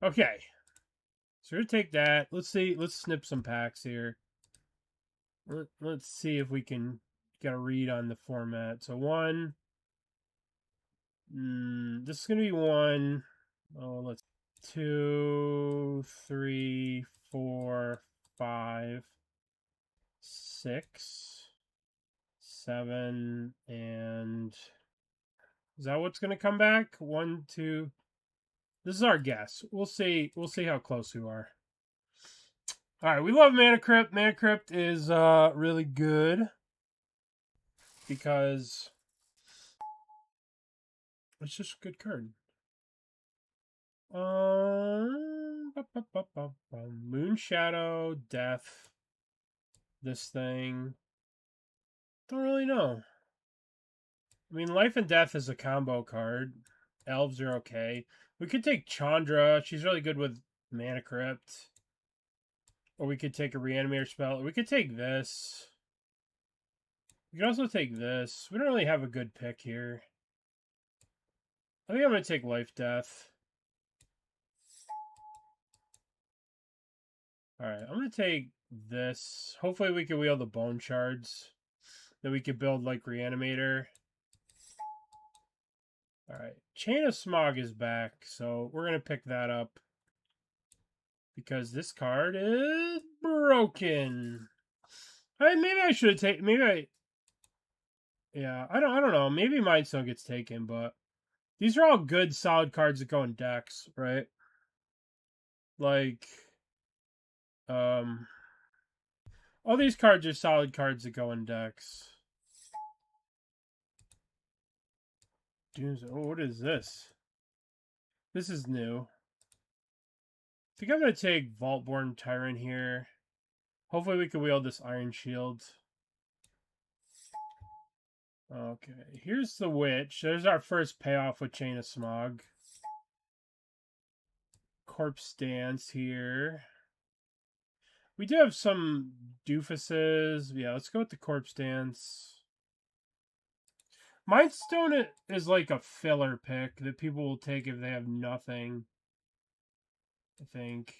Okay. So we're gonna take that. Let's see. Let's snip some packs here. Let's see if we can get a read on the format. So one. This is gonna be one. Oh, let's 2, 3, 4, 5, 6, 7, and is that what's gonna come back? 1, 2. This is our guess. We'll see. We'll see how close we are. All right, we love Mana Crypt. Mana Crypt is really good because it's just a good card. Moon Shadow, Death, this thing. Don't really know. I mean, Life and Death is a combo card. Elves are okay. We could take Chandra. She's really good with Mana Crypt. Or we could take a Reanimator spell. Or we could take this. We could also take this. We don't really have a good pick here. I think I'm going to take Life Death. Alright, I'm going to take this. Hopefully we can wield the Bone Shards. Then we could build like Reanimator. Alright, Chain of Smog is back. So we're going to pick that up. Because this card is broken. Maybe I should have taken... Maybe I... Yeah, I don't know. Maybe Mindstone gets taken, but... These are all good, solid cards that go in decks, right? Like... All these cards are solid cards that go in decks. Oh, what is this? This is new. I think I'm going to take Vaultborn Tyrant here. Hopefully we can wield this Iron Shield. Okay, here's the Witch. There's our first payoff with Chain of Smog. Corpse Dance here. We do have some doofuses. Yeah, let's go with the Corpse Dance. Mindstone is like a filler pick that people will take if they have nothing, I think.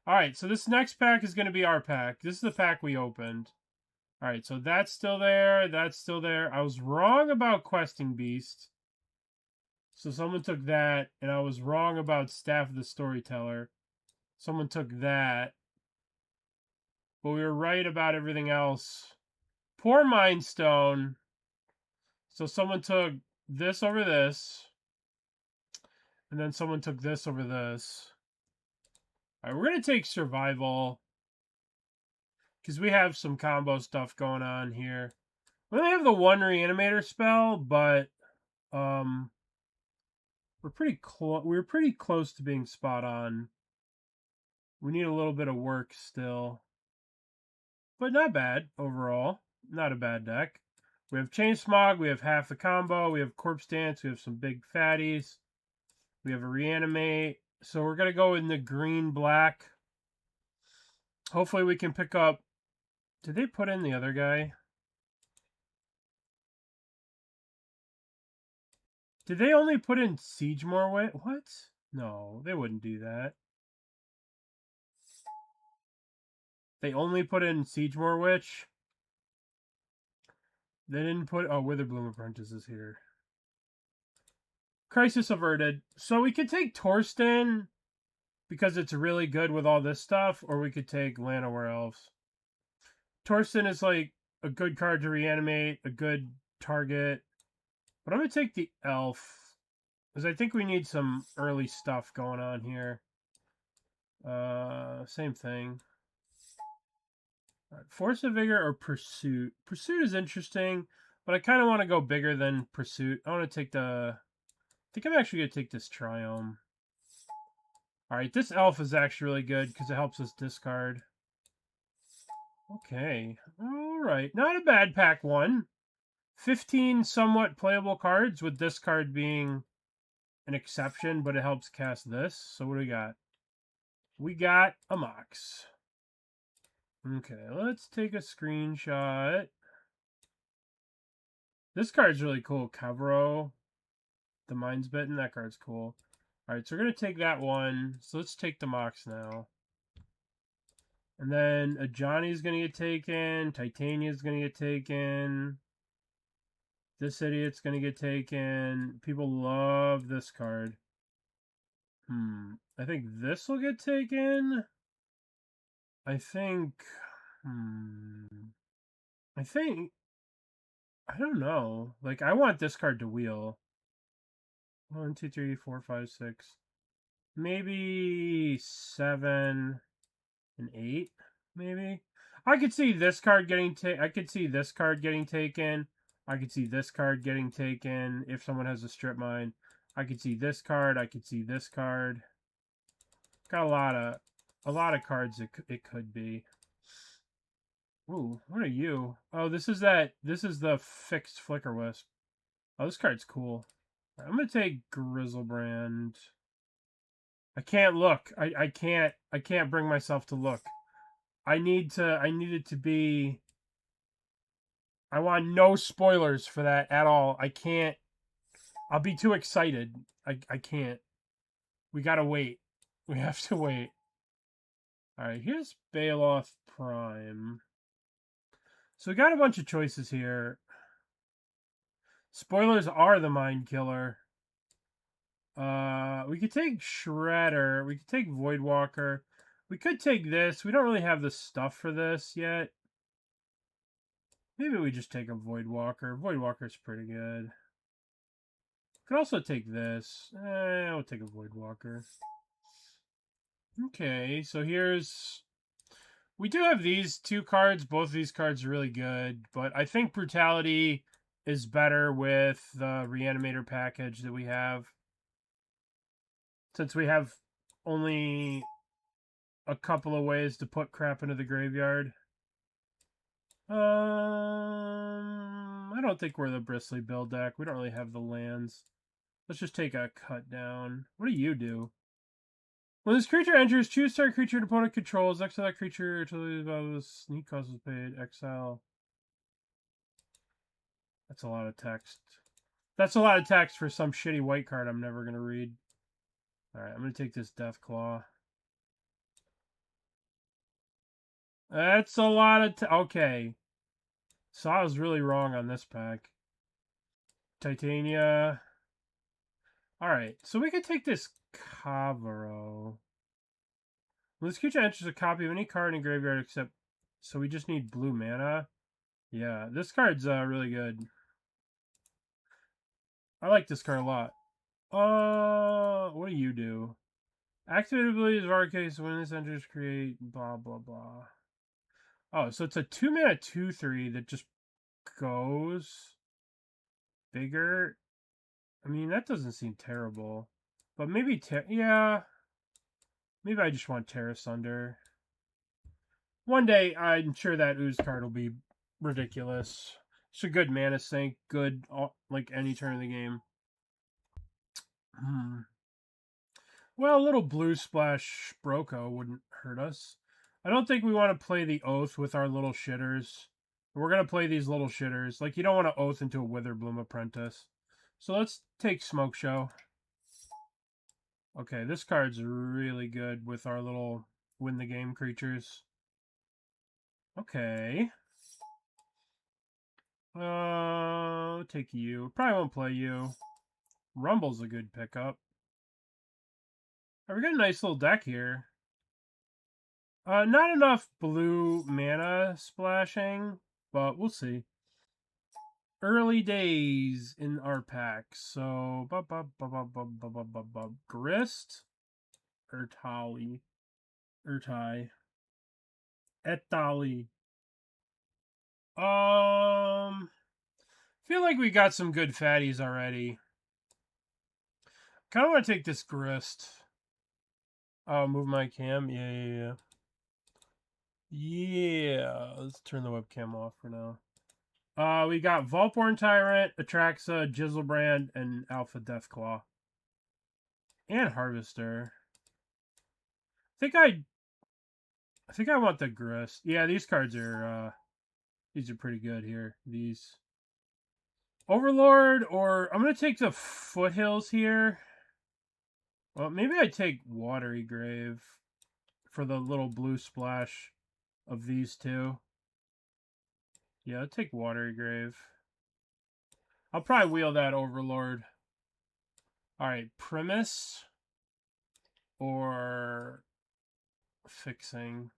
Alright, so this next pack is going to be our pack. This is the pack we opened. Alright, so that's still there. That's still there. I was wrong about Questing Beast. So someone took that. And I was wrong about Staff of the Storyteller. Someone took that. But we were right about everything else. Poor Mindstone. So someone took this over this. And then someone took this over this. Alright, we're going to take Survival. Because we have some combo stuff going on here. We only have the one Reanimator spell, but we're pretty close. We're pretty close to being spot on. We need a little bit of work still. But not bad overall. Not a bad deck. We have Chain Smog. We have half the combo. We have Corpse Dance. We have some big fatties. We have a Reanimate. So we're going to go in the green-black. Hopefully we can pick up... Did they put in the other guy? Did they only put in Siegemore Witch? What? No, they wouldn't do that. They only put in Siegemore Witch? They didn't put... Oh, Witherbloom Apprentice is here. Crisis averted. So we could take Torsten because it's really good with all this stuff, or we could take Llanowar Elves. Torsten is like a good card to reanimate, a good target. But I'm going to take the Elf because I think we need some early stuff going on here. Same thing. Right, Force of Vigor or Pursuit. Pursuit is interesting, but I kind of want to go bigger than Pursuit. I want to take the... I think I'm actually going to take this Triome. Alright, this Elf is actually really good because it helps us discard. Okay. Alright. Not a bad pack one. 15 somewhat playable cards, with this card being an exception, but it helps cast this. So what do we got? We got a Mox. Okay, let's take a screenshot. This card's really cool. Cavro. The Mind's Bitten. That card's cool. Alright, so we're going to take that one. So let's take the Mox now. And then a Johnny's going to get taken. Titania's going to get taken. This idiot's going to get taken. People love this card. I think this will get taken. I think... I don't know. Like, I want this card to wheel. 1, 2, 3, 4, 5, 6. Maybe 7 and 8, maybe. I could see this card getting taken. I could see this card getting taken. I could see this card getting taken if someone has a strip mine. I could see this card. I could see this card. Got a lot of cards it could be. Ooh, what are you? Oh, this is the fixed Flicker Wisp. Oh, this card's cool. I'm gonna take Grizzlebrand. I can't look. I can't bring myself to look. I need it to be. I want no spoilers for that at all. I can't. I'll be too excited. I can't. We gotta wait. We have to wait. Alright, here's Baloth Prime. So we got a bunch of choices here. Spoilers are the Mind Killer. We could take Shredder. We could take Voidwalker. We could take this. We don't really have the stuff for this yet. Maybe we just take a Voidwalker. Voidwalker's pretty good. Could also take this. We'll take a Voidwalker. Okay, so here's... We do have these two cards. Both of these cards are really good, but I think Brutality is better with the Reanimator package that we have. Since we have only a couple of ways to put crap into the graveyard. I don't think we're the Bristly build deck. We don't really have the lands. Let's just take a cut down. What do you do? When this creature enters, choose target creature an opponent controls. Exile that creature until the sneak cost is paid. Exile. That's a lot of text. That's a lot of text for some shitty white card I'm never going to read. Alright, I'm going to take this Deathclaw. That's a lot of... Okay. So I was really wrong on this pack. Titania. Alright, so we could take this Kavaro. When this creature enters a copy of any card in graveyard except... So we just need blue mana? Yeah, this card's really good. I like this card a lot. What do you do? Activate abilities of our case when this enters create blah blah blah. Oh, so it's a 2-mana 2/3 that just goes bigger. I mean, that doesn't seem terrible. But maybe, yeah. Maybe I just want Terra Sunder. One day, I'm sure that Ooze card will be ridiculous. It's a good mana sink. Good, like, any turn of the game. Well, a little blue splash Broco wouldn't hurt us. I don't think we want to play the Oath with our little shitters. We're going to play these little shitters. Like, you don't want to Oath into a Witherbloom Apprentice. So let's take Smoke Show. Okay, this card's really good with our little win the game creatures. Okay. Take you. Probably won't play you. Rumble's a good pickup. We got a nice little deck here. Not enough blue mana splashing, but we'll see. Early days in our pack. So, Grist, Ertali, Etali. Feel like we got some good fatties already. Kind of want to take this Grist. Oh, move my cam. Yeah. Let's turn the webcam off for now. We got Vaultborn Tyrant, Atraxa, Jizzlebrand, and Alpha Deathclaw. And Harvester. I think I want the Grist. Yeah, these cards are pretty good here. These Overlord, or I'm gonna take the Foothills here. Well, maybe I take Watery Grave for the little blue splash of these two. Yeah, I'll take Watery Grave. I'll probably wheel that Overlord. Alright, Premise or Fixing.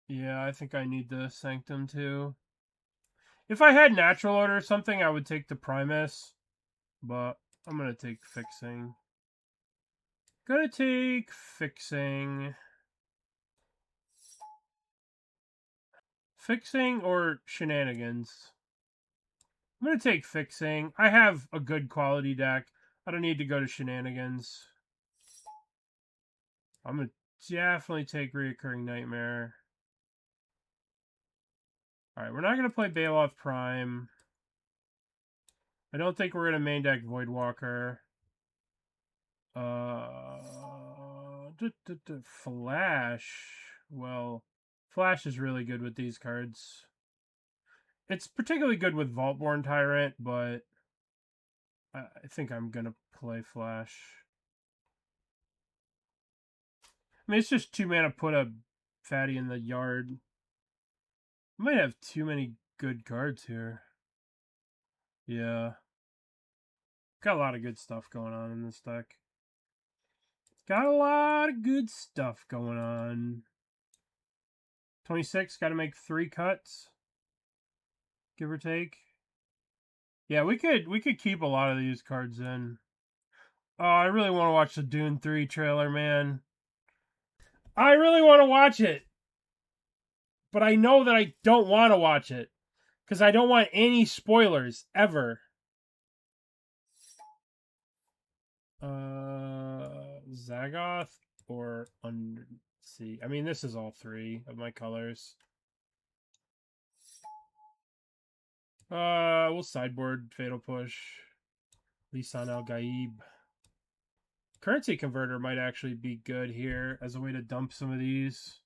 Yeah, I think I need the Sanctum too. If I had Natural Order or something, I would take the Primus. But I'm going to take Fixing. Gonna take Fixing. Fixing or Shenanigans? I'm going to take Fixing. I have a good quality deck. I don't need to go to Shenanigans. I'm going to definitely take Reoccurring Nightmare. Alright, we're not going to play Baloth Prime. I don't think we're going to main deck Voidwalker. Flash. Well, Flash is really good with these cards. It's particularly good with Vaultborn Tyrant, but I think I'm going to play Flash. I mean, it's just 2 mana, put a fatty in the yard. I might have too many good cards here. Yeah. Got a lot of good stuff going on in this deck. Got a lot of good stuff going on. 26, got to make 3 cuts. Give or take. Yeah, we could keep a lot of these cards in. Oh, I really want to watch the Dune 3 trailer, man. I really want to watch it. But I know that I don't want to watch it. Because I don't want any spoilers, ever. Zagoth or Undersea. I mean, this is all 3 of my colors. We'll sideboard Fatal Push. Lisan Al Gaib. Currency Converter might actually be good here as a way to dump some of these.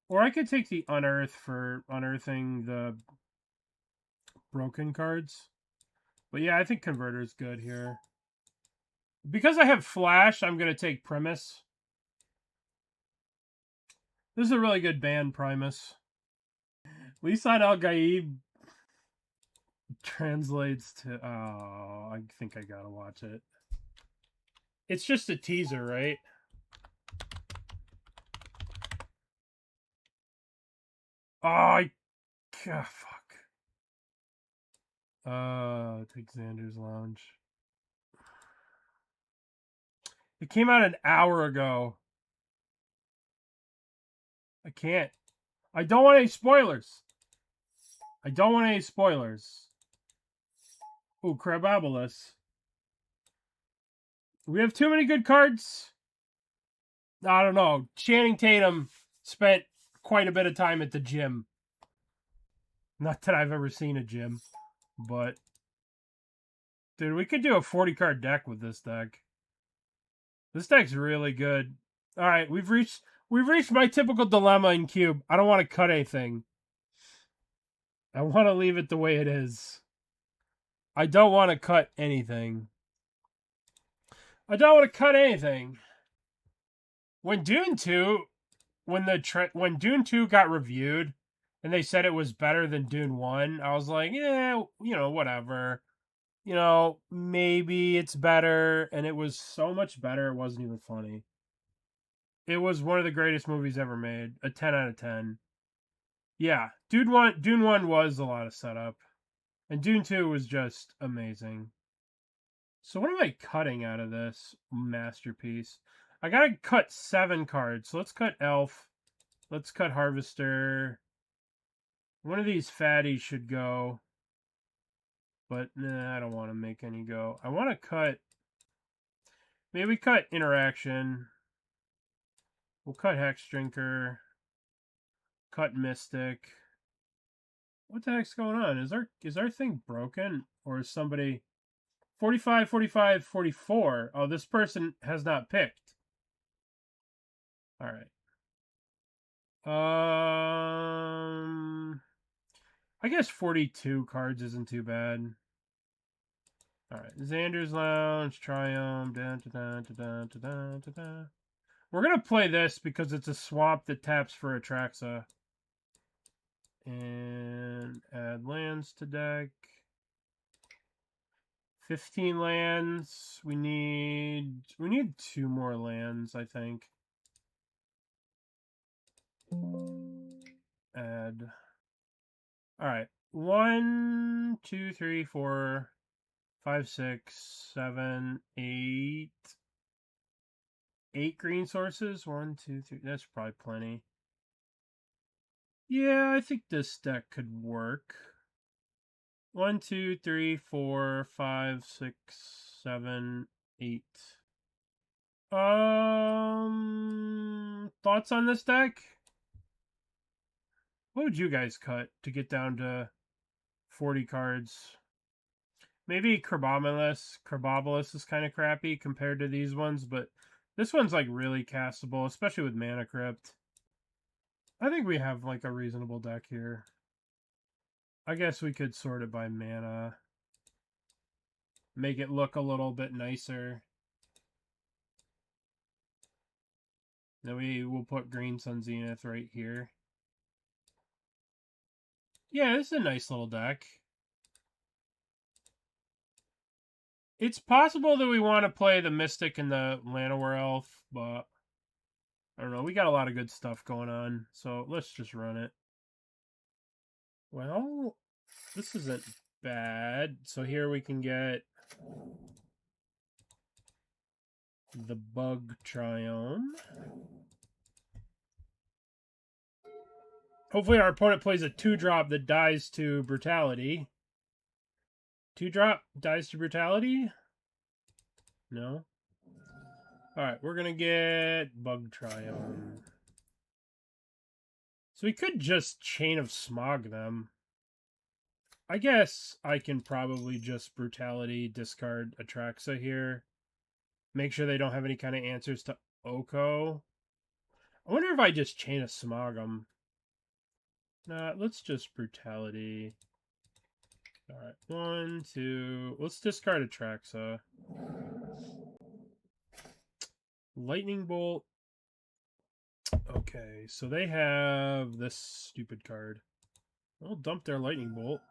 Or I could take the Unearth for unearthing the broken cards. But yeah, I think Converter is good here. Because I have Flash, I'm going to take Premise. This is a really good band, Primus. Lisan Al Gaib translates to... Oh, I think I gotta watch it. It's just a teaser, right? Oh, fuck. Take Xander's Lounge. It came out an hour ago. I can't. I don't want any spoilers. I don't want any spoilers. Ooh, Crabobolus. We have too many good cards. I don't know. Channing Tatum spent quite a bit of time at the gym. Not that I've ever seen a gym, but dude, we could do a 40-card deck with this deck. This deck's really good. All right, we've reached my typical dilemma in Cube. I don't want to cut anything. I want to leave it the way it is. I don't want to cut anything. I don't want to cut anything. When Dune 2, when Dune 2 got reviewed and they said it was better than Dune 1, I was like, yeah, whatever. Maybe it's better, and it was so much better it wasn't even funny. It was one of the greatest movies ever made. A 10 out of 10. Yeah, Dune 1 was a lot of setup. And Dune 2 was just amazing. So what am I cutting out of this masterpiece? I gotta cut 7 cards. So let's cut Elf. Let's cut Harvester. One of these fatties should go. But nah, I don't want to make any go. I want to cut... Maybe cut Interaction. We'll cut Hex Drinker. Cut Mystic. What the heck's going on? Is our thing broken? Or is somebody... 45, 45, 44. Oh, this person has not picked. Alright. I guess 42 cards isn't too bad. Alright, Xander's Lounge, Triumph, We're gonna play this because it's a swamp that taps for Atraxa. And add lands to deck. 15 lands. We need 2 more lands, I think. Add. Alright. 1, 2, 3, 4, 5, 6, 7, 8. 8 green sources. 1, 2, 3. That's probably plenty. Yeah, I think this deck could work. 1, 2, 3, 4, 5, 6, 7, 8. Thoughts on this deck? What would you guys cut to get down to 40 cards? Maybe Crabobolus. Crabobolus is kind of crappy compared to these ones, but this one's like really castable, especially with Mana Crypt. I think we have like a reasonable deck here. I guess we could sort it by mana. Make it look a little bit nicer. Then we will put Green Sun Zenith right here. Yeah, this is a nice little deck. It's possible that we want to play the Mystic and the Llanowar Elf, but I don't know. We got a lot of good stuff going on, so let's just run it. Well, this isn't bad. So here we can get the Bug Triome. Hopefully our opponent plays a 2-drop that dies to Brutality. 2-drop dies to Brutality? No. Alright, we're going to get Bug Triome. So we could just Chain of Smog them. I guess I can probably just Brutality discard Atraxa here. Make sure they don't have any kind of answers to Oko. I wonder if I just Chain of Smog them. Nah, let's just Brutality. Alright, 1, 2... Let's discard Atraxa. Lightning Bolt. Okay, so they have this stupid card. We'll dump their Lightning Bolt.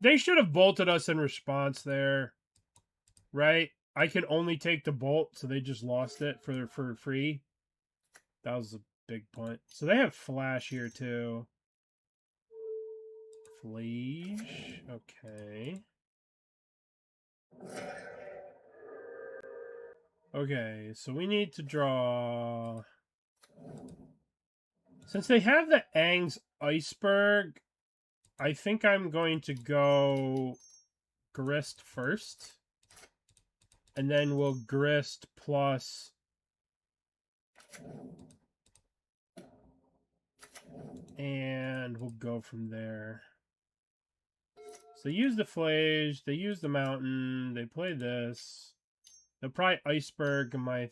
They should have bolted us in response there. Right? I can only take the bolt, so they just lost it for free. That was a big punt. So they have Flash here, too. Flash. Okay. Okay, so we need to draw... Since they have the Aang's Iceberg, I think I'm going to go Grist first. And then we'll Grist plus... And we'll go from there. So they use the Flage, they use the Mountain, they play this. They'll probably Iceberg my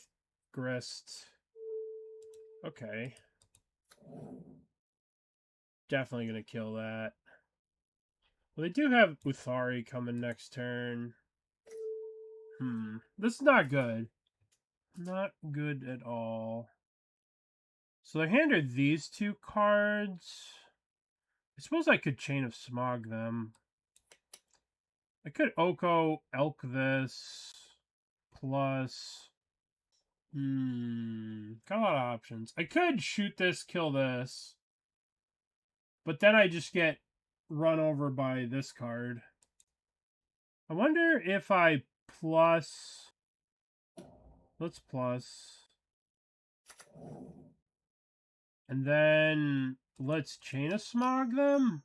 Grist. Okay. Definitely going to kill that. Well, they do have Uthari coming next turn. This is not good. Not good at all. So they handed these 2 cards. I suppose I could Chain of Smog them. I could Oko Elk this. Plus... got a lot of options. I could shoot this, kill this. But then I just get run over by this card. I wonder if I plus... Let's plus... And then let's Chain of Smog them.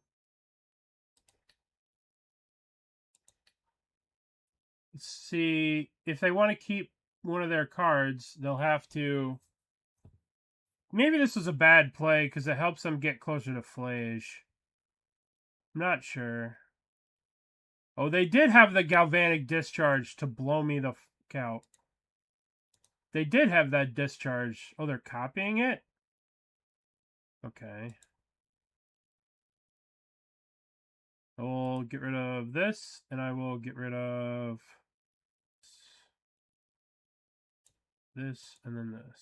Let's see. If they want to keep one of their cards, they'll have to... Maybe this was a bad play because it helps them get closer to Flage. I'm not sure. Oh, they did have the Galvanic Discharge to blow me the fuck out. They did have that discharge. Oh, they're copying it? Okay. I will get rid of this, and I will get rid of this, and then this.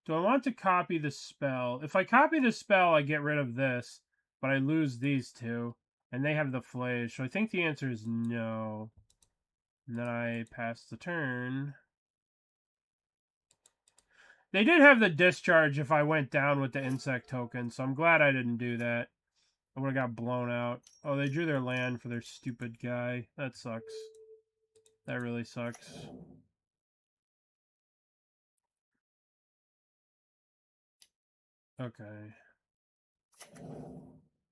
Do I want to copy the spell? If I copy the spell, I get rid of this, but I lose these two, and they have the flash. So I think the answer is no. And then I pass the turn. They did have the discharge if I went down with the insect token, so I'm glad I didn't do that. I would have got blown out. Oh, they drew their land for their stupid guy. That sucks. That really sucks. Okay.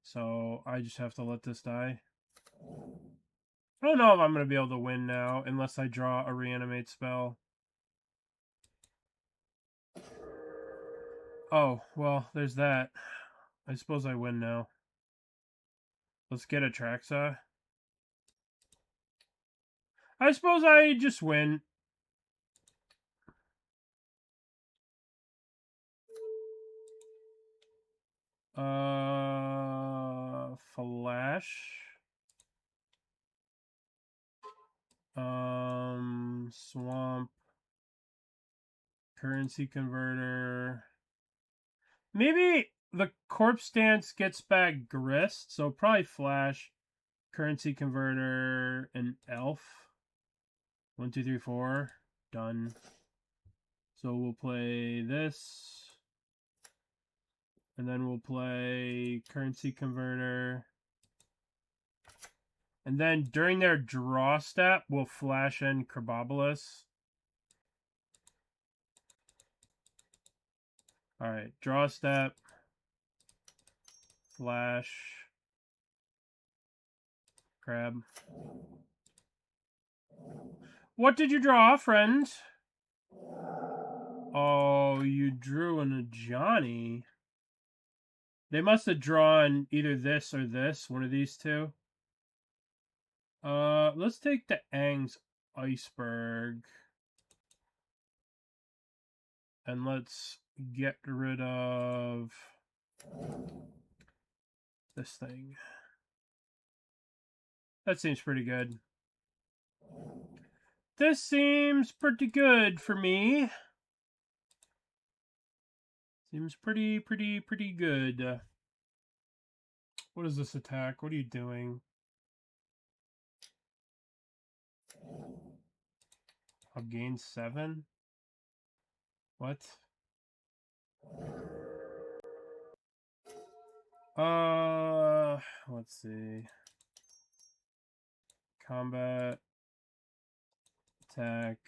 So I just have to let this die. I don't know if I'm going to be able to win now unless I draw a reanimate spell. Oh, well, there's that. I suppose I win now. Let's get a Traxa. I suppose I just win. Flash. Swamp. Currency converter. Maybe the corpse dance gets back grist, so probably flash, currency converter, and elf. 1, 2, 3, 4. Done. So we'll play this. And then we'll play currency converter. And then during their draw step, we'll flash in Kerbobolus. Alright, draw step. Flash. Crab. What did you draw, friend? Oh, you drew in a Johnny. They must have drawn either this or this, one of these two. Let's take the Aang's Iceberg. And let's get rid of this thing. That seems pretty good. This seems pretty good for me. Seems pretty good. What is this attack? What are you doing? I'll gain 7? What? Let's see. Combat. Attack.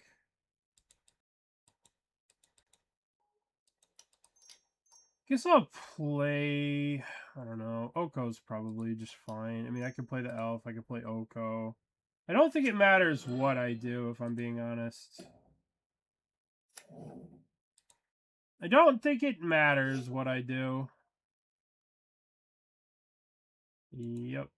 Guess I'll play, I don't know, Oko's probably just fine. I mean, I could play the elf, I could play Oko. I don't think it matters what I do, if I'm being honest. I don't think it matters what I do. Yep.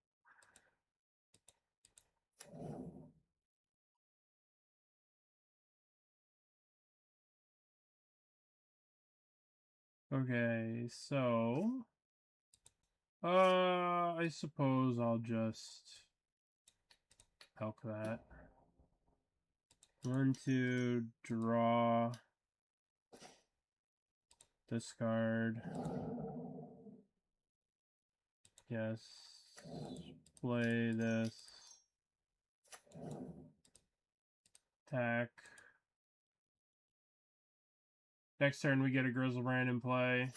Okay, so... I suppose I'll just... elk that. 1, 2, draw... discard... yes... play this... attack... next turn we get a Grizzlebrand in play.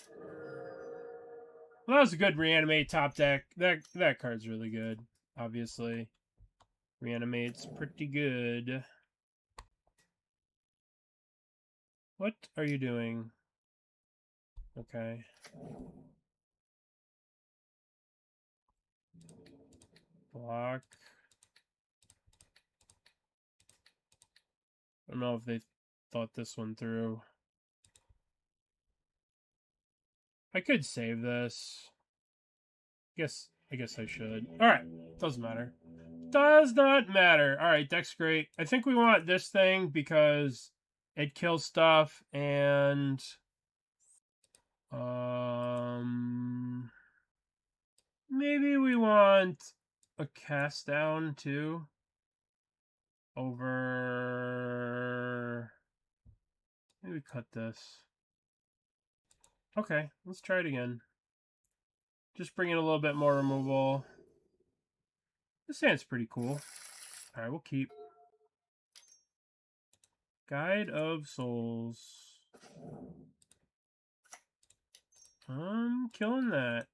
Well, that was a good reanimate top deck. That card's really good, obviously. Reanimate's pretty good. What are you doing? Okay. Block. I don't know if they thought this one through. I could save this. I guess I should. Alright, doesn't matter. Does not matter. Alright, deck's great. I think we want this thing because it kills stuff and maybe we want a cast down too. Over Maybe cut this. Okay, let's try it again. Just bring in a little bit more removal. This hand's pretty cool. Alright, we'll keep. Guide of Souls. I'm killing that.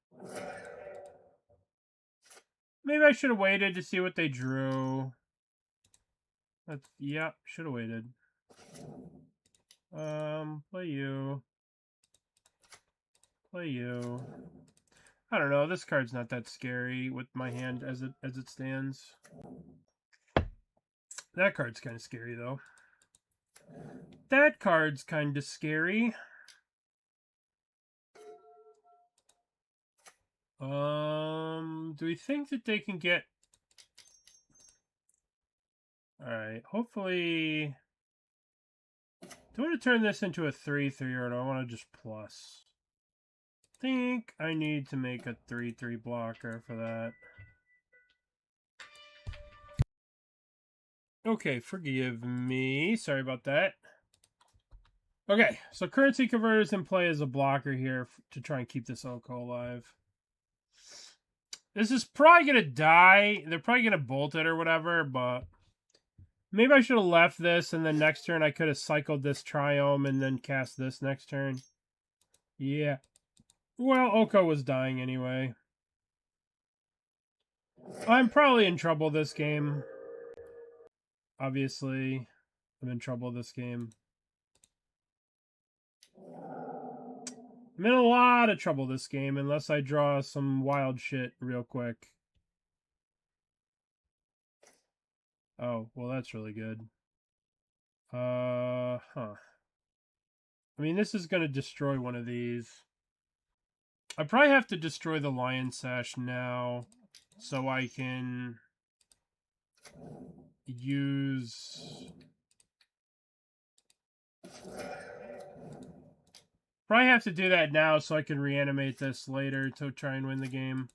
Maybe I should have waited to see what they drew. That's, yeah, should have waited. Play you. Play you. I don't know, this card's not that scary with my hand as it stands. That card's kind of scary, though. That card's kind of scary. Do we think that they can get... Alright, hopefully... Do I want to turn this into a 3/3 or do I want to just plus? I think I need to make a 3/3 blocker for that. Okay, forgive me. Sorry about that. Okay, so currency converters in play as a blocker here to try and keep this Oko alive. This is probably going to die. They're probably going to bolt it or whatever, but maybe I should have left this, and then next turn I could have cycled this Triome and then cast this next turn. Yeah. Well, Oko was dying anyway. I'm probably in trouble this game. Obviously, I'm in trouble this game. I'm in a lot of trouble this game unless I draw some wild shit real quick. Oh, well, that's really good. Huh. I mean, this is going to destroy one of these. I probably have to destroy the Lion Sash now so I can use... Probably have to do that now so I can reanimate this later to try and win the game.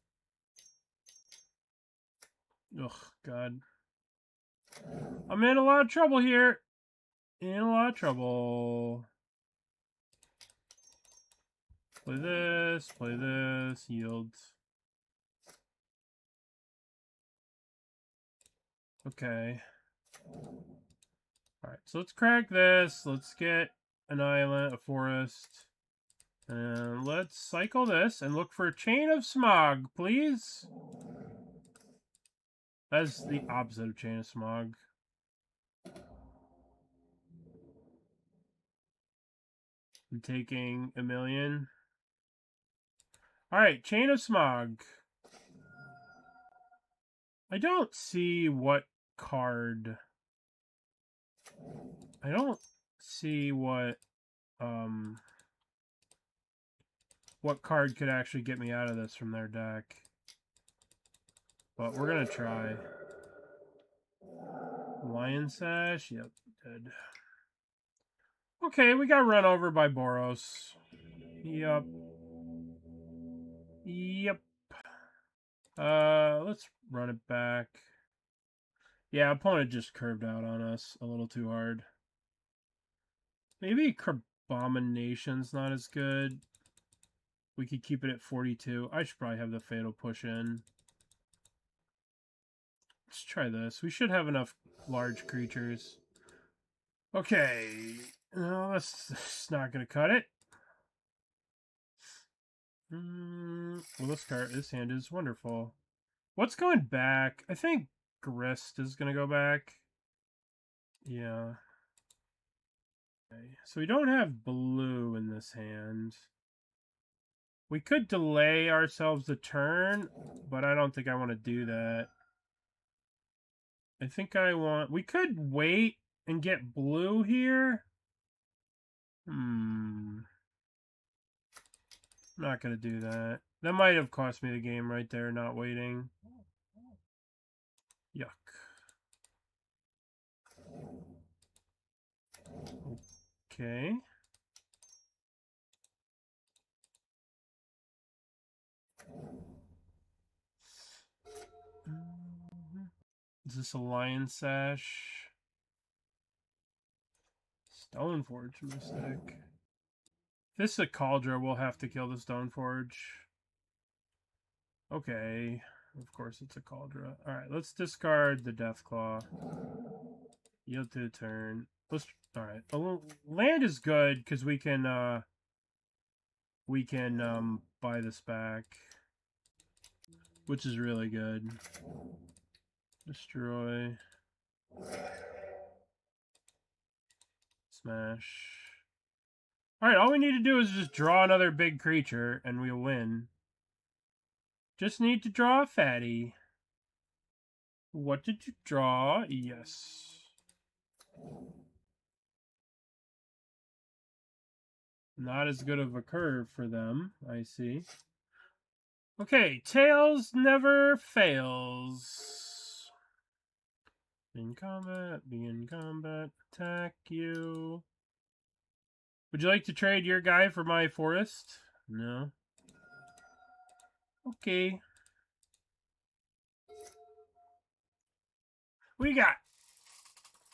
Ugh, God. I'm in a lot of trouble here. In a lot of trouble. Play this, yield. Okay. Alright, so let's crack this. Let's get an island, a forest. And let's cycle this and look for a Chain of Smog, please. That's the opposite of Chain of Smog. I'm taking a million. Alright, Chain of Smog. I don't see what card... I don't see what card could actually get me out of this from their deck. But we're gonna try. Lion Sash? Yep, dead. Okay, we got run over by Boros. Yep. Yep. Let's run it back. Yeah, opponent just curved out on us a little too hard. Maybe Carbomination's not as good. We could keep it at 42. I should probably have the Fatal push in. Let's try this. We should have enough large creatures. Okay. No, that's not going to cut it. Well, this hand is wonderful. What's going back? I think Grist is going to go back. Yeah. Okay. So we don't have blue in this hand. We could delay ourselves a turn, but I don't think I want to do that. I think we could wait and get blue here. I'm not going to do that. That might have cost me the game right there, not waiting. Yuck. Okay. Is this a Lion Sash? Stoneforge Mystic. If this is a Cauldron, we'll have to kill the Stoneforge. Okay. Of course it's a Cauldron. Alright, let's discard the Deathclaw. Yield to a turn. Alright. Land is good because we can buy this back. Which is really good. Destroy. Smash. Alright, all we need to do is just draw another big creature and we'll win. Just need to draw a fatty. What did you draw? Yes. Not as good of a curve for them, I see. Okay, Tails never fails. In combat, be in combat, attack you. Would you like to trade your guy for my forest? No. Okay. What do you got?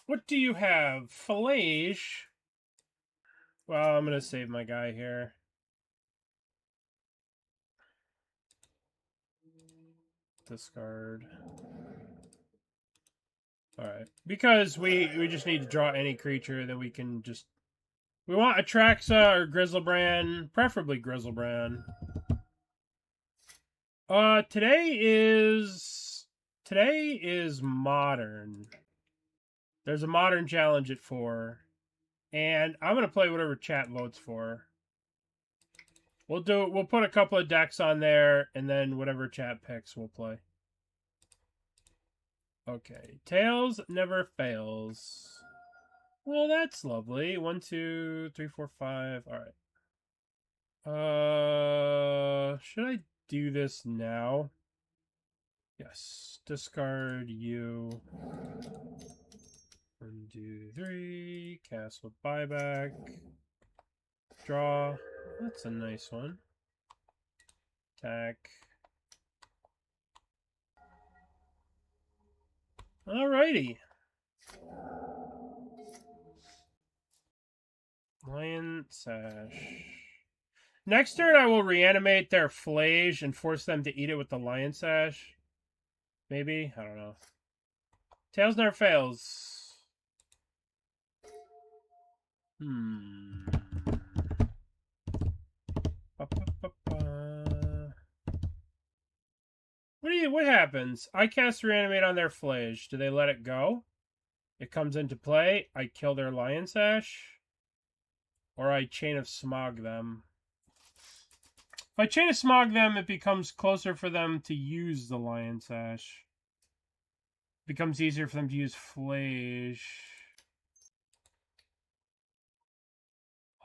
What do you have? Fillage. Well, I'm going to save my guy here. Discard. Alright. Because we just need to draw any creature that we can just... We want Atraxa or Griselbrand. Preferably Griselbrand. Today is Modern. There's a Modern challenge at 4. And I'm going to play whatever chat votes for. We'll put a couple of decks on there, and then whatever chat picks, we'll play. Okay, Tails never fails. Well, that's lovely. 1, 2, 3, 4, 5. All right. Should I do this now? Yes. Discard you. 1, 2, 3. Cast with buyback. Draw. That's a nice one. Attack. Alrighty. Lion Sash. Next turn, I will reanimate their Flage and force them to eat it with the Lion Sash. Maybe? I don't know. Tails never fails. What happens? I cast Reanimate on their Flage. Do they let it go? It comes into play. I kill their Lion Sash. Or I Chain of Smog them. If I Chain of Smog them, it becomes closer for them to use the Lion Sash. It becomes easier for them to use Flage.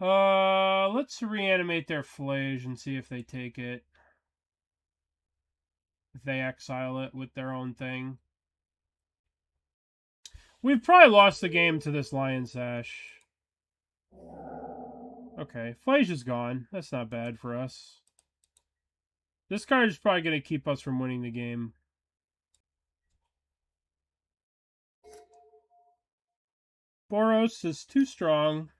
Let's reanimate their Flage and see if they take it. If they exile it with their own thing. We've probably lost the game to this Lion Sash. Okay, Flage is gone. That's not bad for us. This card is probably going to keep us from winning the game. Boros is too strong.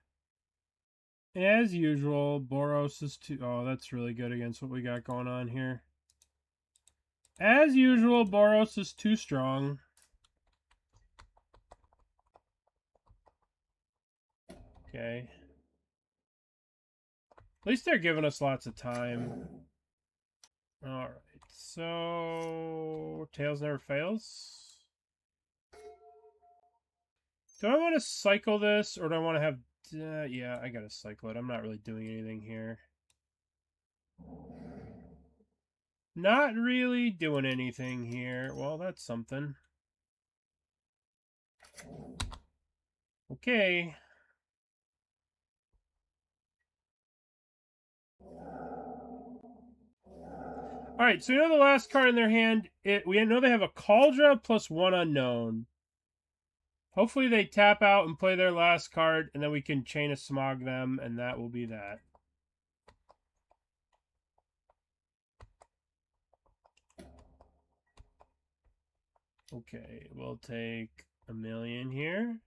As usual, Boros is too... Oh, that's really good against what we got going on here. As usual, Boros is too strong. Okay. At least they're giving us lots of time. Alright, so... Tails never fails. Do I want to cycle this, or do I want to have... yeah, I gotta cycle it. I'm not really doing anything here. Not really doing anything here. Well, that's something. Okay. Alright, so you know the last card in their hand? We know they have a Cauldron plus 1 unknown. Hopefully they tap out and play their last card, and then we can Chain of Smog them, and that will be that. Okay, we'll take $1 million here.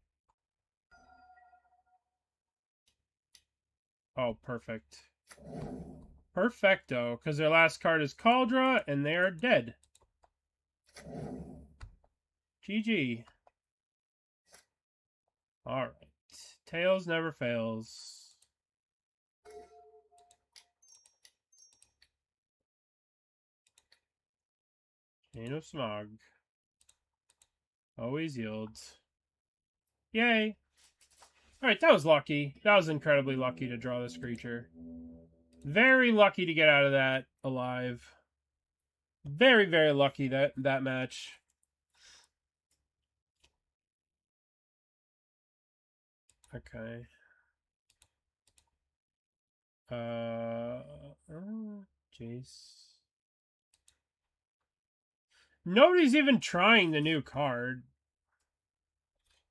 Oh, perfect. Perfecto, because their last card is Cauldra, and they are dead. GG. Alright. Tails never fails. Chain of Smog. Always yields. Yay! Alright, that was lucky. That was incredibly lucky to draw this creature. Very lucky to get out of that alive. Very, very lucky that match. Okay. Jace. Nobody's even trying the new card.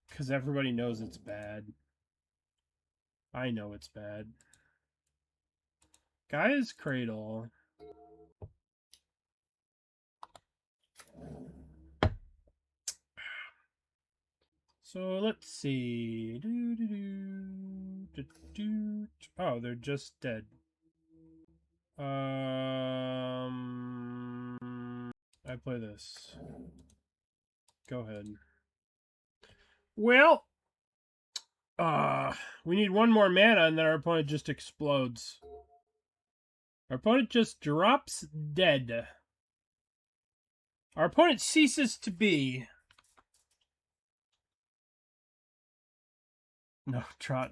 Because everybody knows it's bad. I know it's bad. Gaia's Cradle. So let's see. Oh, they're just dead. I play this. Go ahead. Well, we need one more mana and then our opponent just explodes. Our opponent just drops dead. Our opponent ceases to be. No, Trot.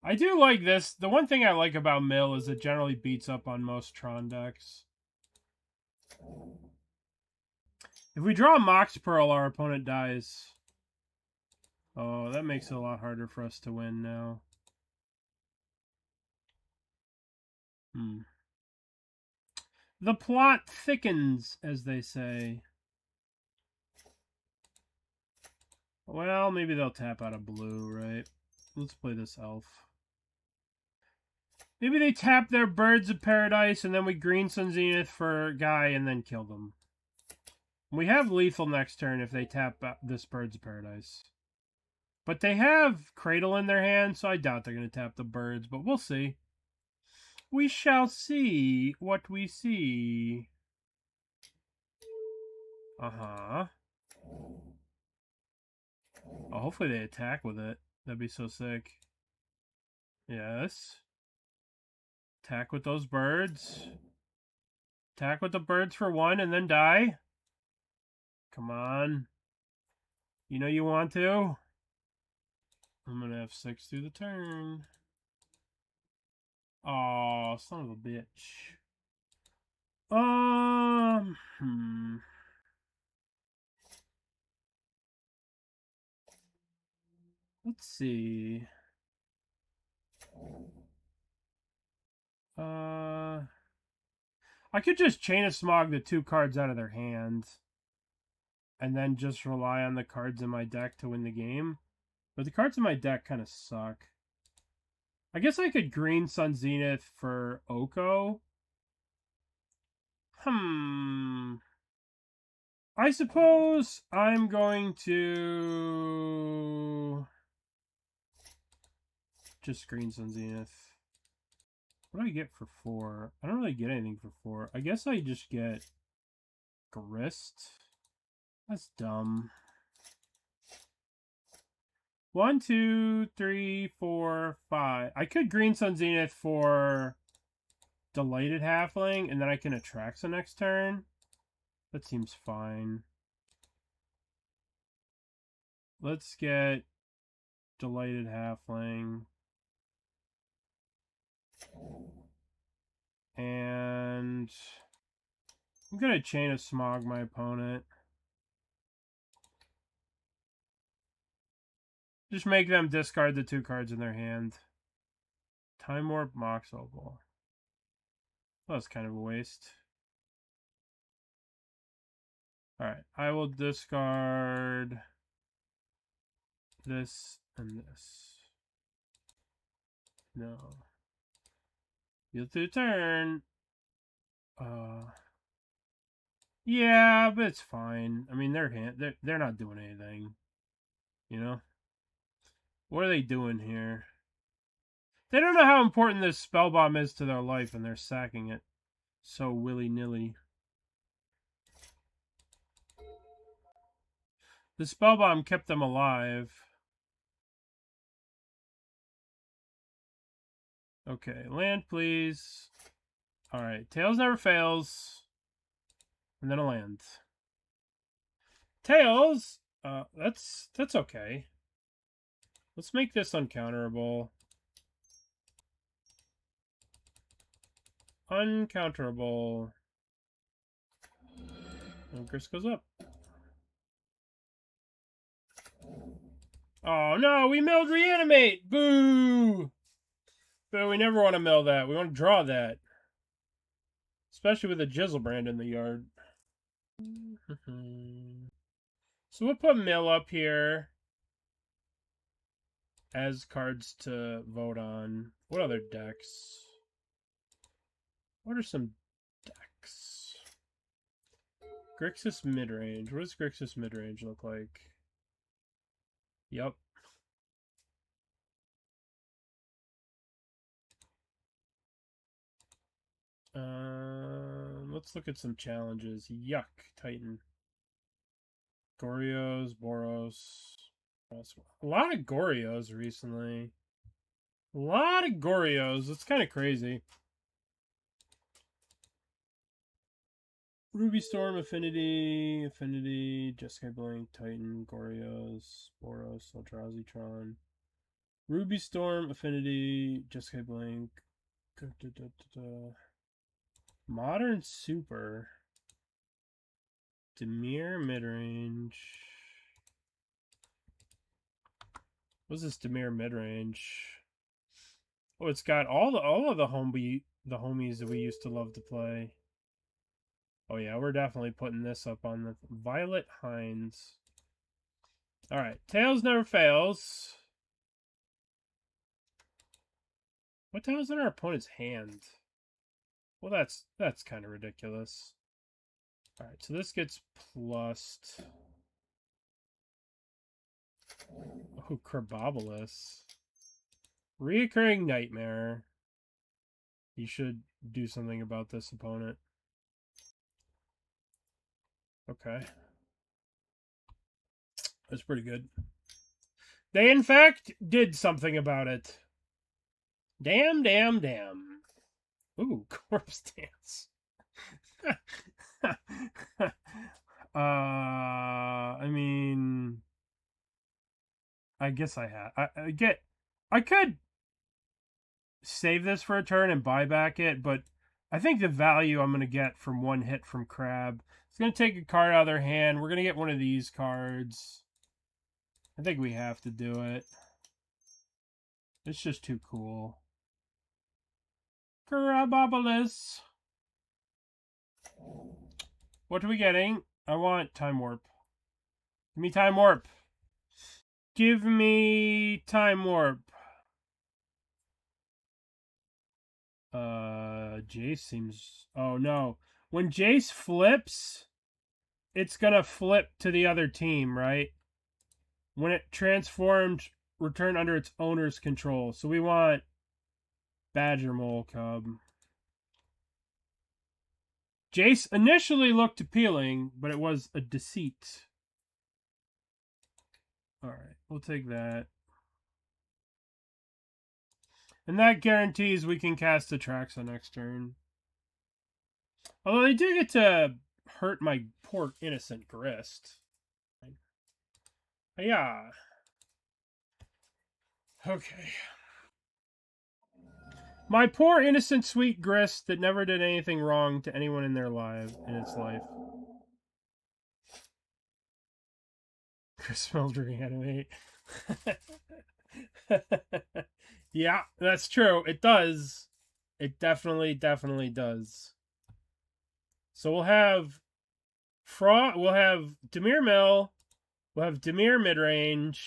I do like this. The one thing I like about Mill is it generally beats up on most Tron decks. If we draw a Mox Pearl, our opponent dies. Oh, that makes it a lot harder for us to win now. The plot thickens, as they say. Well, maybe they'll tap out of blue, right? Let's play this elf. Maybe they tap their Birds of Paradise and then we Green Sun Zenith for Guy and then kill them. We have lethal next turn if they tap this Birds of Paradise. But they have Cradle in their hand, so I doubt they're going to tap the birds, but we'll see. We shall see what we see. Uh-huh. Oh, hopefully they attack with it. That'd be so sick. Yes. Attack with those birds. Attack with the birds for 1 and then die. Come on. You know you want to. I'm going to have 6 through the turn. Oh, son of a bitch. Let's see. I could just Chain of Smog the 2 cards out of their hand. And then just rely on the cards in my deck to win the game. But the cards in my deck kind of suck. I guess I could Green Sun Zenith for Oko. I suppose I'm going to just Green Sun Zenith. What do I get for 4? I don't really get anything for 4. I guess I just get Grist. That's dumb. 1, 2, 3, 4, 5. I could Green Sun Zenith for Delighted Halfling, and then I can Atraxa next turn. That seems fine. Let's get Delighted Halfling. And I'm going to Chain of Smog my opponent. Just make them discard the 2 cards in their hand. Time Warp Mox Opal. That was kind of a waste. Alright, I will discard this and this. No. You'll do turn. Yeah, but it's fine. I mean, they're not doing anything. You know? What are they doing here? They don't know how important this spell bomb is to their life, and they're sacking it so willy-nilly. The spell bomb kept them alive. Okay, land, please. All right, Tails never fails. And then a land. Tails! That's okay. Let's make this uncounterable. Uncounterable. And Chris goes up. Oh no, we milled reanimate! Boo! Boo, we never want to mill that. We want to draw that. Especially with a Jizzlebrand in the yard. So we'll put mill up here as cards to vote on. What other decks? What are some decks? Grixis midrange. What does Grixis midrange look like? Yep. Let's look at some challenges. Yuck, Titan. Gorios, Boros. A lot of Gorios recently. A lot of Gorios. It's kind of crazy. Ruby Storm, Affinity, Jeskai Blink, Titan, Gorios, Boros, Eldrazi-tron. Ruby Storm, Affinity, Jeskai Blink. Modern Super. Dimir midrange. What's this Dimir midrange? Oh, it's got all of the homies that we used to love to play. Oh yeah, we're definitely putting this up on the Violet Hines. All right, Tails never fails. What the hell's in our opponent's hand? Well, that's kind of ridiculous. All right, so this gets plussed. Oh, Crabobolus. Reoccurring Nightmare. You should do something about this opponent. Okay. That's pretty good. They, in fact, did something about it. Damn, damn, damn. Ooh, Corpse Dance. I mean, I guess I could save this for a turn and buy back it, but I think the value I'm going to get from one hit from Crab, it's going to take a card out of their hand. We're going to get one of these cards. I think we have to do it. It's just too cool. Crabobolus. What are we getting? I want Time Warp. Give me Time Warp. Give me Time Warp. Jace seems... Oh, no. When Jace flips, it's gonna flip to the other team, right? When it transformed, return under its owner's control. So we want Badger Mole Cub. Jace initially looked appealing, but it was a deceit. Alright, we'll take that. And that guarantees we can cast Atraxa next turn. Although they do get to hurt my poor innocent Grist. Yeah. Okay. My poor innocent sweet Grist that never did anything wrong to anyone in its life. Grist smells reanimate. Yeah, that's true. It does. It definitely does. So we'll have we'll have Dimir Mill, we'll have Dimir midrange.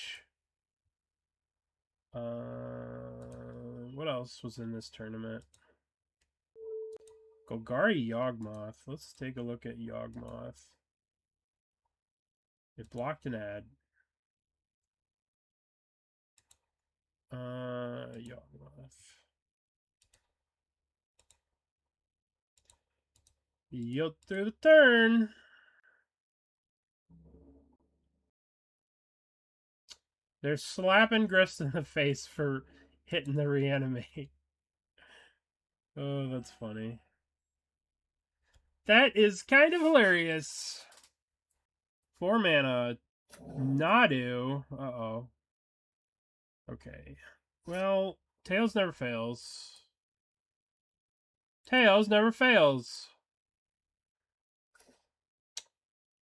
What else was in this tournament? Golgari Yawgmoth. Let's take a look at Yawgmoth. It blocked an ad. Yawgmoth. Yield through the turn. They're slapping Grist in the face for hitting the reanimate. Oh, that's funny. That is kind of hilarious. 4 mana. Nadu. Uh-oh. Okay. Well, Tails never fails. Tails never fails.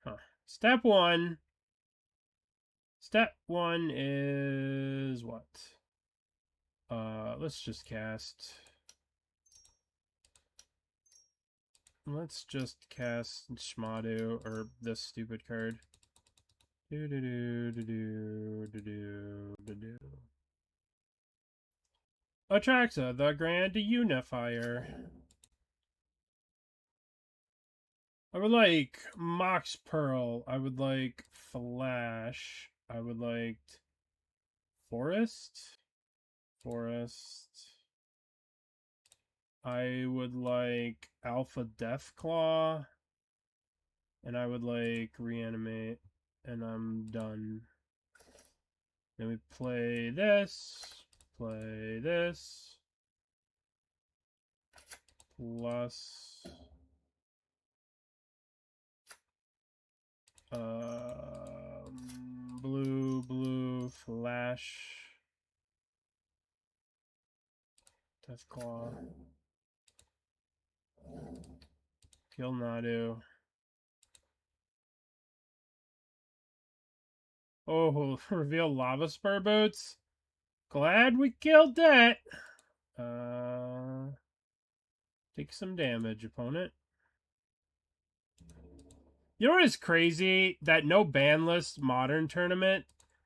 Huh. Step 1. Step 1 is what? Let's just cast. Let's just cast Schmadu, or this stupid card. Atraxa, the Grand Unifier. I would like Mox Pearl. I would like Flash. I would like Forest. I would like Alpha Deathclaw. And I would like Reanimate. And I'm done. Then we play this. Play this. Plus... blue, Flash. Deathclaw. Kill Nadu. Oh, reveal Lava Spur Boots. Glad we killed that. Take some damage, opponent. You know what is crazy? That no ban list modern tournament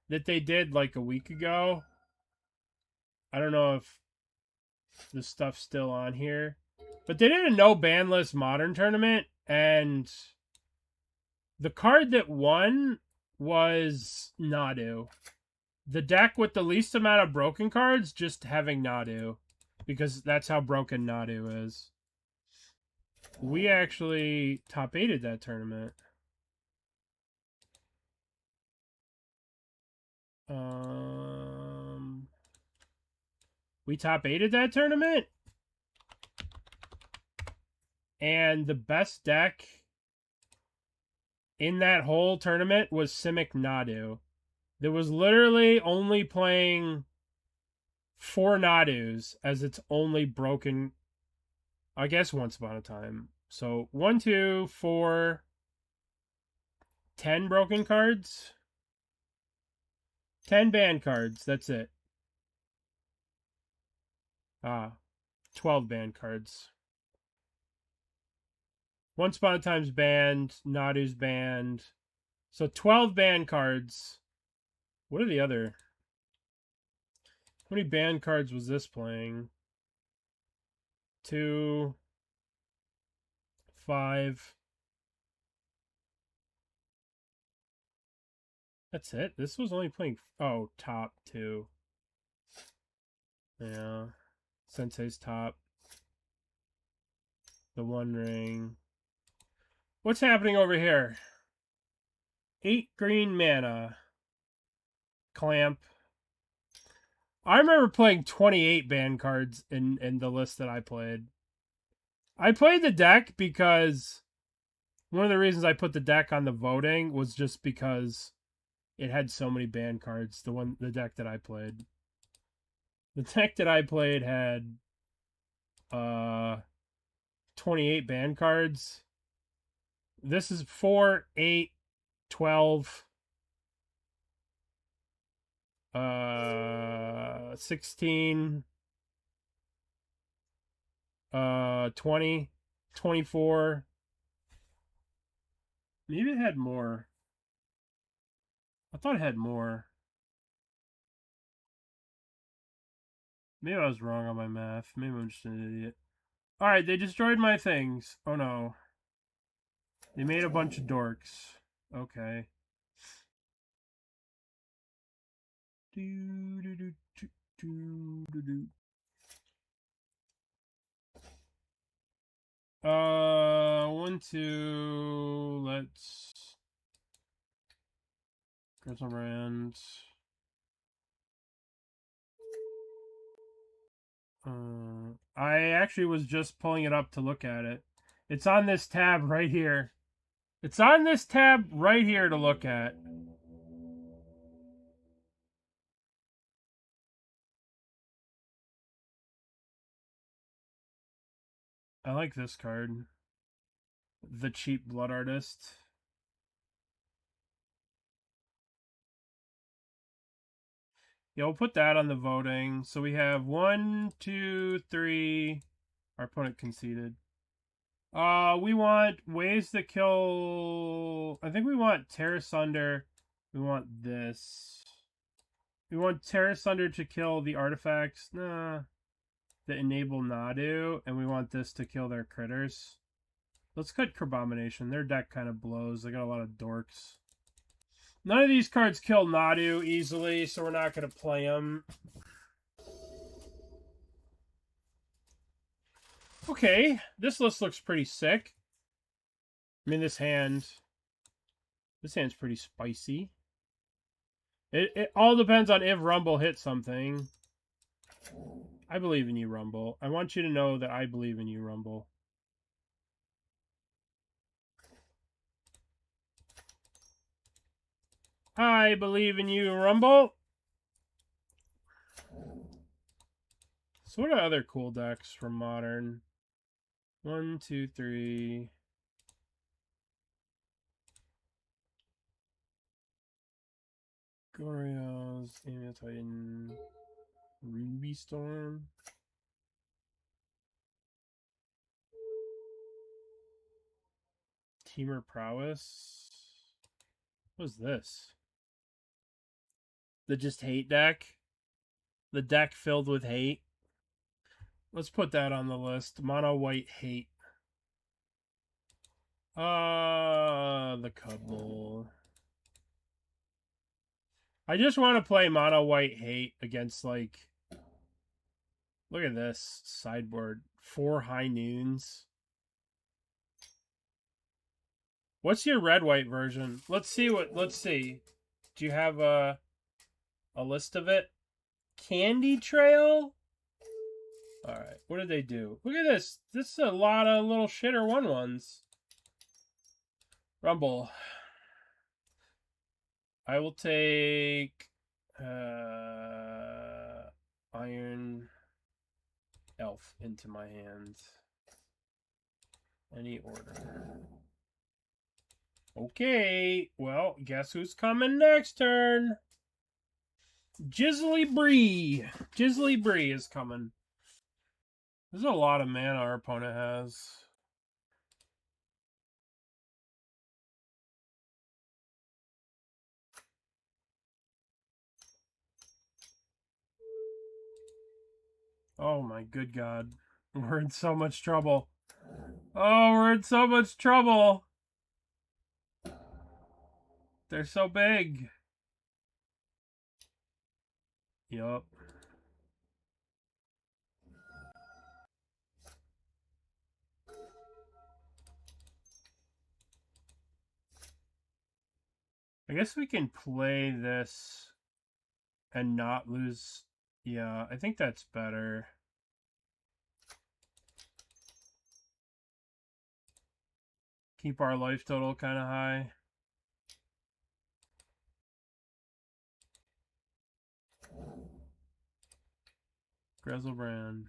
that they did like a week ago. I don't know if the stuff's still on here. But they did a no ban list modern tournament, and the card that won was Nadu. The deck with the least amount of broken cards just having Nadu, because that's how broken Nadu is. We actually top 8'd that tournament. We top 8'd that tournament. And the best deck in that whole tournament was Simic Nadu. There was literally only playing 4 Nadus as its only broken, I guess, once upon a time. So 1, 2, 4, 10 broken cards. 10 banned cards. That's it. 12 banned cards. Once upon a time's banned. Nadu's banned. So 12 banned cards. What are the other? How many banned cards was this playing? 2, 5. That's it? This was only playing... Oh, top 2. Yeah. Sensei's top. The One Ring. What's happening over here? 8 green mana. Clamp. I remember playing 28 banned cards in the list that I played. I played the deck because one of the reasons I put the deck on the voting was just because it had so many banned cards. The deck that I played. The deck that I played had 28 banned cards. This is 4, 8, 12, 16, 20, 24. Maybe it had more. I thought it had more. Maybe I was wrong on my math. Maybe I'm just an idiot. Alright, they destroyed my things. Oh no. They made a bunch of dorks. Okay. One, two. Let's go some brand. I actually was just pulling it up to look at it. It's on this tab right here. It's on this tab right here to look at. I like this card. The Cheap Blood Artist. Yeah, we'll put that on the voting. So we have 1, 2, 3. Our opponent conceded. We want ways to kill. I think we want Tear Asunder. We want this. We want Tear Asunder to kill the artifacts. Nah. That enable Nadu. And we want this to kill their critters. Let's cut Carbomination. Their deck kind of blows. They got a lot of dorks. None of these cards kill Nadu easily, so we're not going to play them. Okay, this list looks pretty sick. I mean, this hand's pretty spicy. It all depends on if Rumble hits something. I believe in you, Rumble. I want you to know that I believe in you, Rumble. I believe in you, Rumble. So what are other cool decks from Modern? 1, 2, 3. Goryo's, Amiel Titan, Ruby Storm. Teamer Prowess. What's this? The just hate deck? The deck filled with hate? Let's put that on the list. Mono white hate. The Cudgel. I just want to play mono white hate against, like, look at this sideboard. 4 high noons. What's your red white version? Let's see. Do you have a list of it? Candy Trail? Alright, what did they do? Look at this. This is a lot of little shitter 1/1s. Rumble. I will take Iron Elf into my hand. Any order. Okay, well, guess who's coming next turn? Jizzly Bree. Jizzly Bree is coming. There's a lot of mana our opponent has. Oh my good God. We're in so much trouble. Oh, we're in so much trouble. They're so big. Yup. I guess we can play this and not lose. Yeah, I think that's better. Keep our life total kind of high. Grizzlebrand.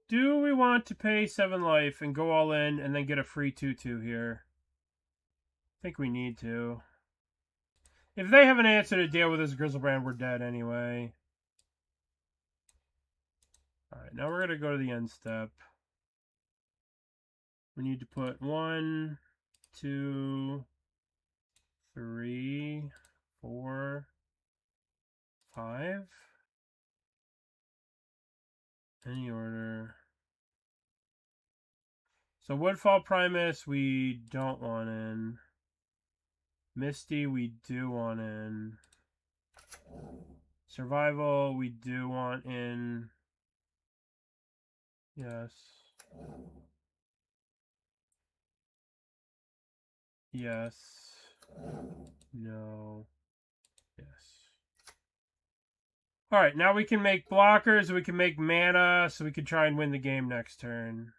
Do we want to pay 7 life and go all in and then get a free 2/2 here? I think we need to. If they have an answer to deal with this Grizzlebrand, we're dead anyway. Alright, now we're going to go to the end step. We need to put 1, 2, 3, 4, 5. Any order. So Woodfall Primus, we don't want in. Misty, we do want in. Survival, we do want in... Yes. Yes. No. Yes. Alright, now we can make blockers, we can make mana, so we can try and win the game next turn.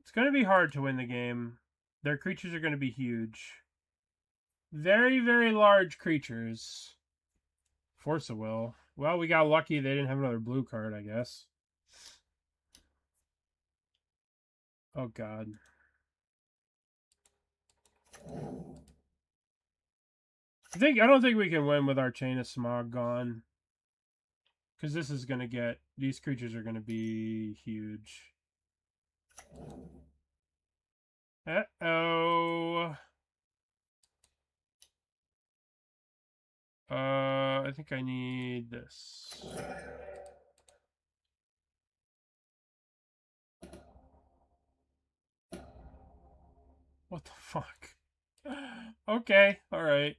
It's going to be hard to win the game. Their creatures are going to be huge. Very, very large creatures. Force of Will. Well, we got lucky they didn't have another blue card, I guess. Oh, God. I don't think we can win with our Chain of Smog gone. Because this is going to get... These creatures are going to be huge. Uh-oh. I think I need this. What the fuck? Okay, alright.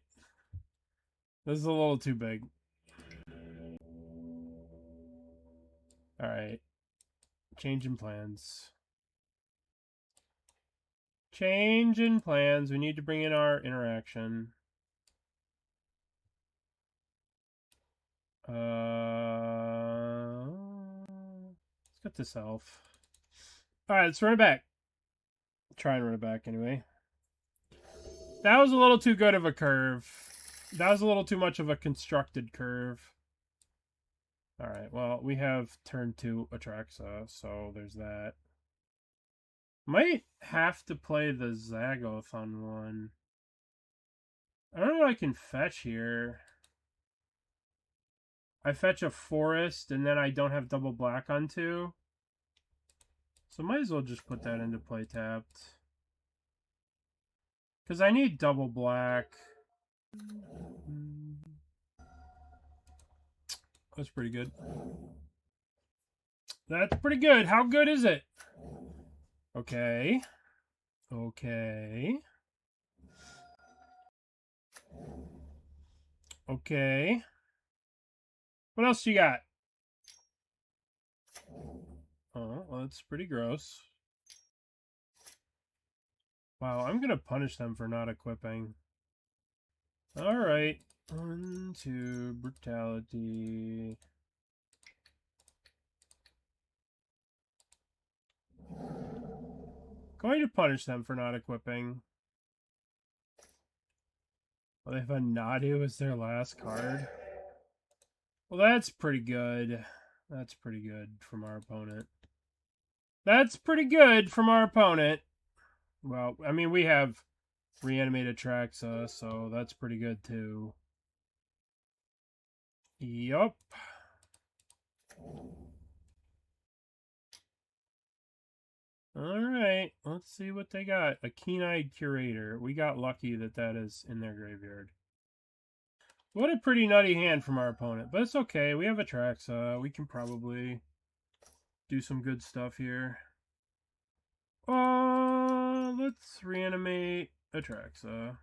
This is a little too big. Alright. Changing plans. Change in plans. We need to bring in our interaction. Let's get this elf. Alright, let's run it back. Try and run it back anyway. That was a little too good of a curve. That was a little too much of a constructed curve. Alright, well, we have turn 2 Atraxa, so there's that. Might have to play the Zagoth on one. I don't know what I can fetch here. I fetch a forest, and then I don't have double black on 2. So might as well just put that into play tapped. Because I need double black. That's pretty good. That's pretty good. How good is it? Okay. Okay. Okay. What else you got? Oh, well, that's pretty gross. Wow, I'm going to punish them for not equipping. Alright. 1, 2, brutality. Going to punish them for not equipping. Well, they have a Nadu as their last card. Well, that's pretty good. That's pretty good from our opponent. That's pretty good from our opponent. Well, I mean, we have Reanimated Atraxa, so that's pretty good too. Yup. Alright, let's see what they got. A Keen-Eyed Curator. We got lucky that that is in their graveyard. What a pretty nutty hand from our opponent, but it's okay. We have Atraxa. We can probably do some good stuff here. Let's reanimate Atraxa.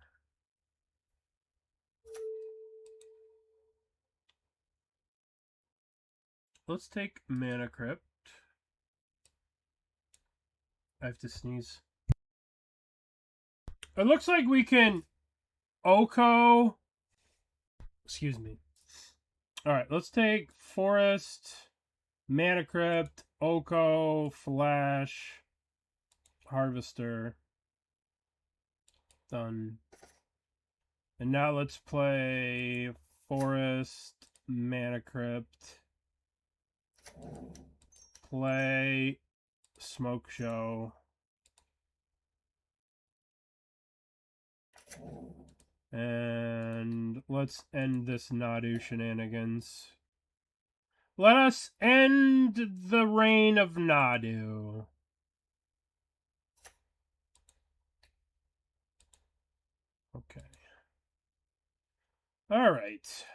Let's take Mana Crypt. I have to sneeze. It looks like we can Oko. Excuse me. Alright, let's take Forest, Mana Crypt, Oko, Flash, Harvester. Done. And now let's play Forest, Mana Crypt, play Smoke Show, and let's end this Nadu shenanigans. Let us end the reign of Nadu. Okay. All right.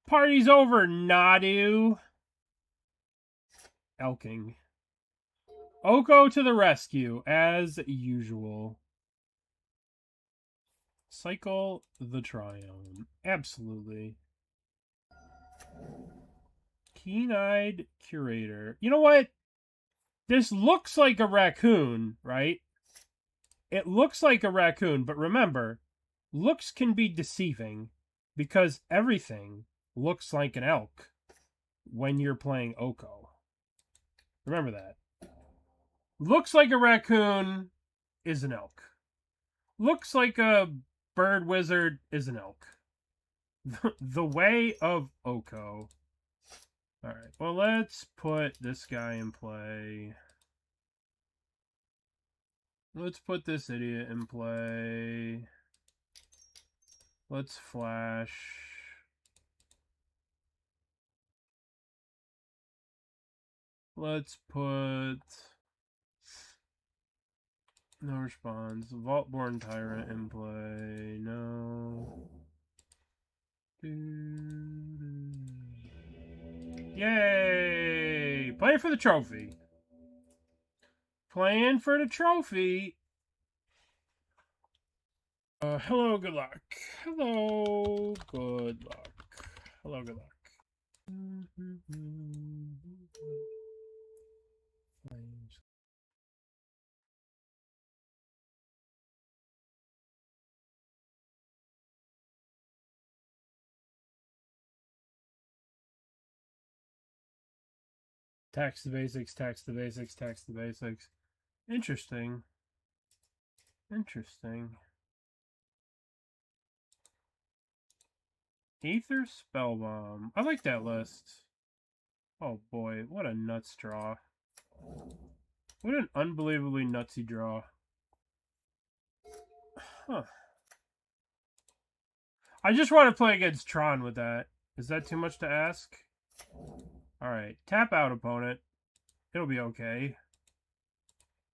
Party's over, Nadu. Elking. Oko to the rescue, as usual. Cycle the Triome. Absolutely. Keen-eyed Curator. You know what? This looks like a raccoon, right? It looks like a raccoon, but remember, looks can be deceiving because everything looks like an elk when you're playing Oko. Remember that. Looks like a raccoon is an elk. Looks like a bird wizard is an elk. The way of Oko. Alright, well, let's put this guy in play. Let's put this idiot in play. Let's flash. Let's put... No response. Vaultborn Tyrant in play. No. Yay! Playing for the trophy. Playing for the trophy. Hello, good luck. Hello, good luck. Hello, good luck. Tax the basics, tax the basics, tax the basics. Interesting. Interesting. Aether Spellbomb. I like that list. Oh boy, what a nuts draw. What an unbelievably nutsy draw. Huh. I just want to play against Tron with that. Is that too much to ask? Alright, tap out, opponent. It'll be okay.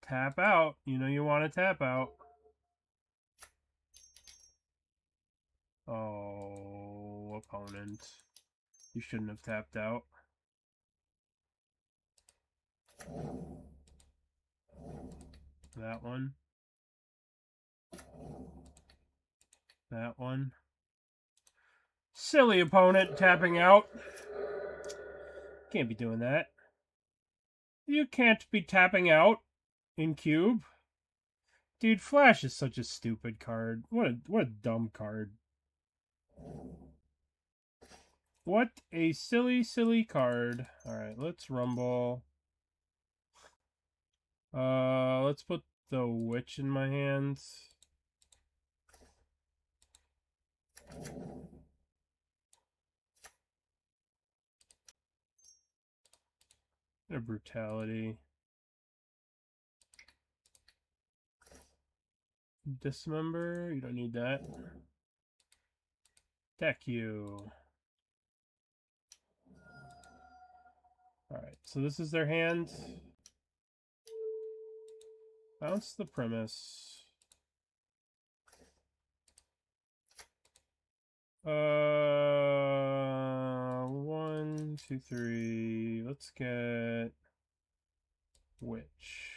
Tap out. You know you want to tap out. Oh, opponent. You shouldn't have tapped out. That one. That one. Silly opponent tapping out. Can't be doing that. You can't be tapping out in cube. Dude, Flash is such a stupid card. What a dumb card. What a silly, silly card. Alright, let's rumble. Let's put the witch in my hands. A brutality. Dismember, you don't need that. Deck you. Alright, so this is their hand. Bounce the premise. 1, 2, 3. Let's get witch.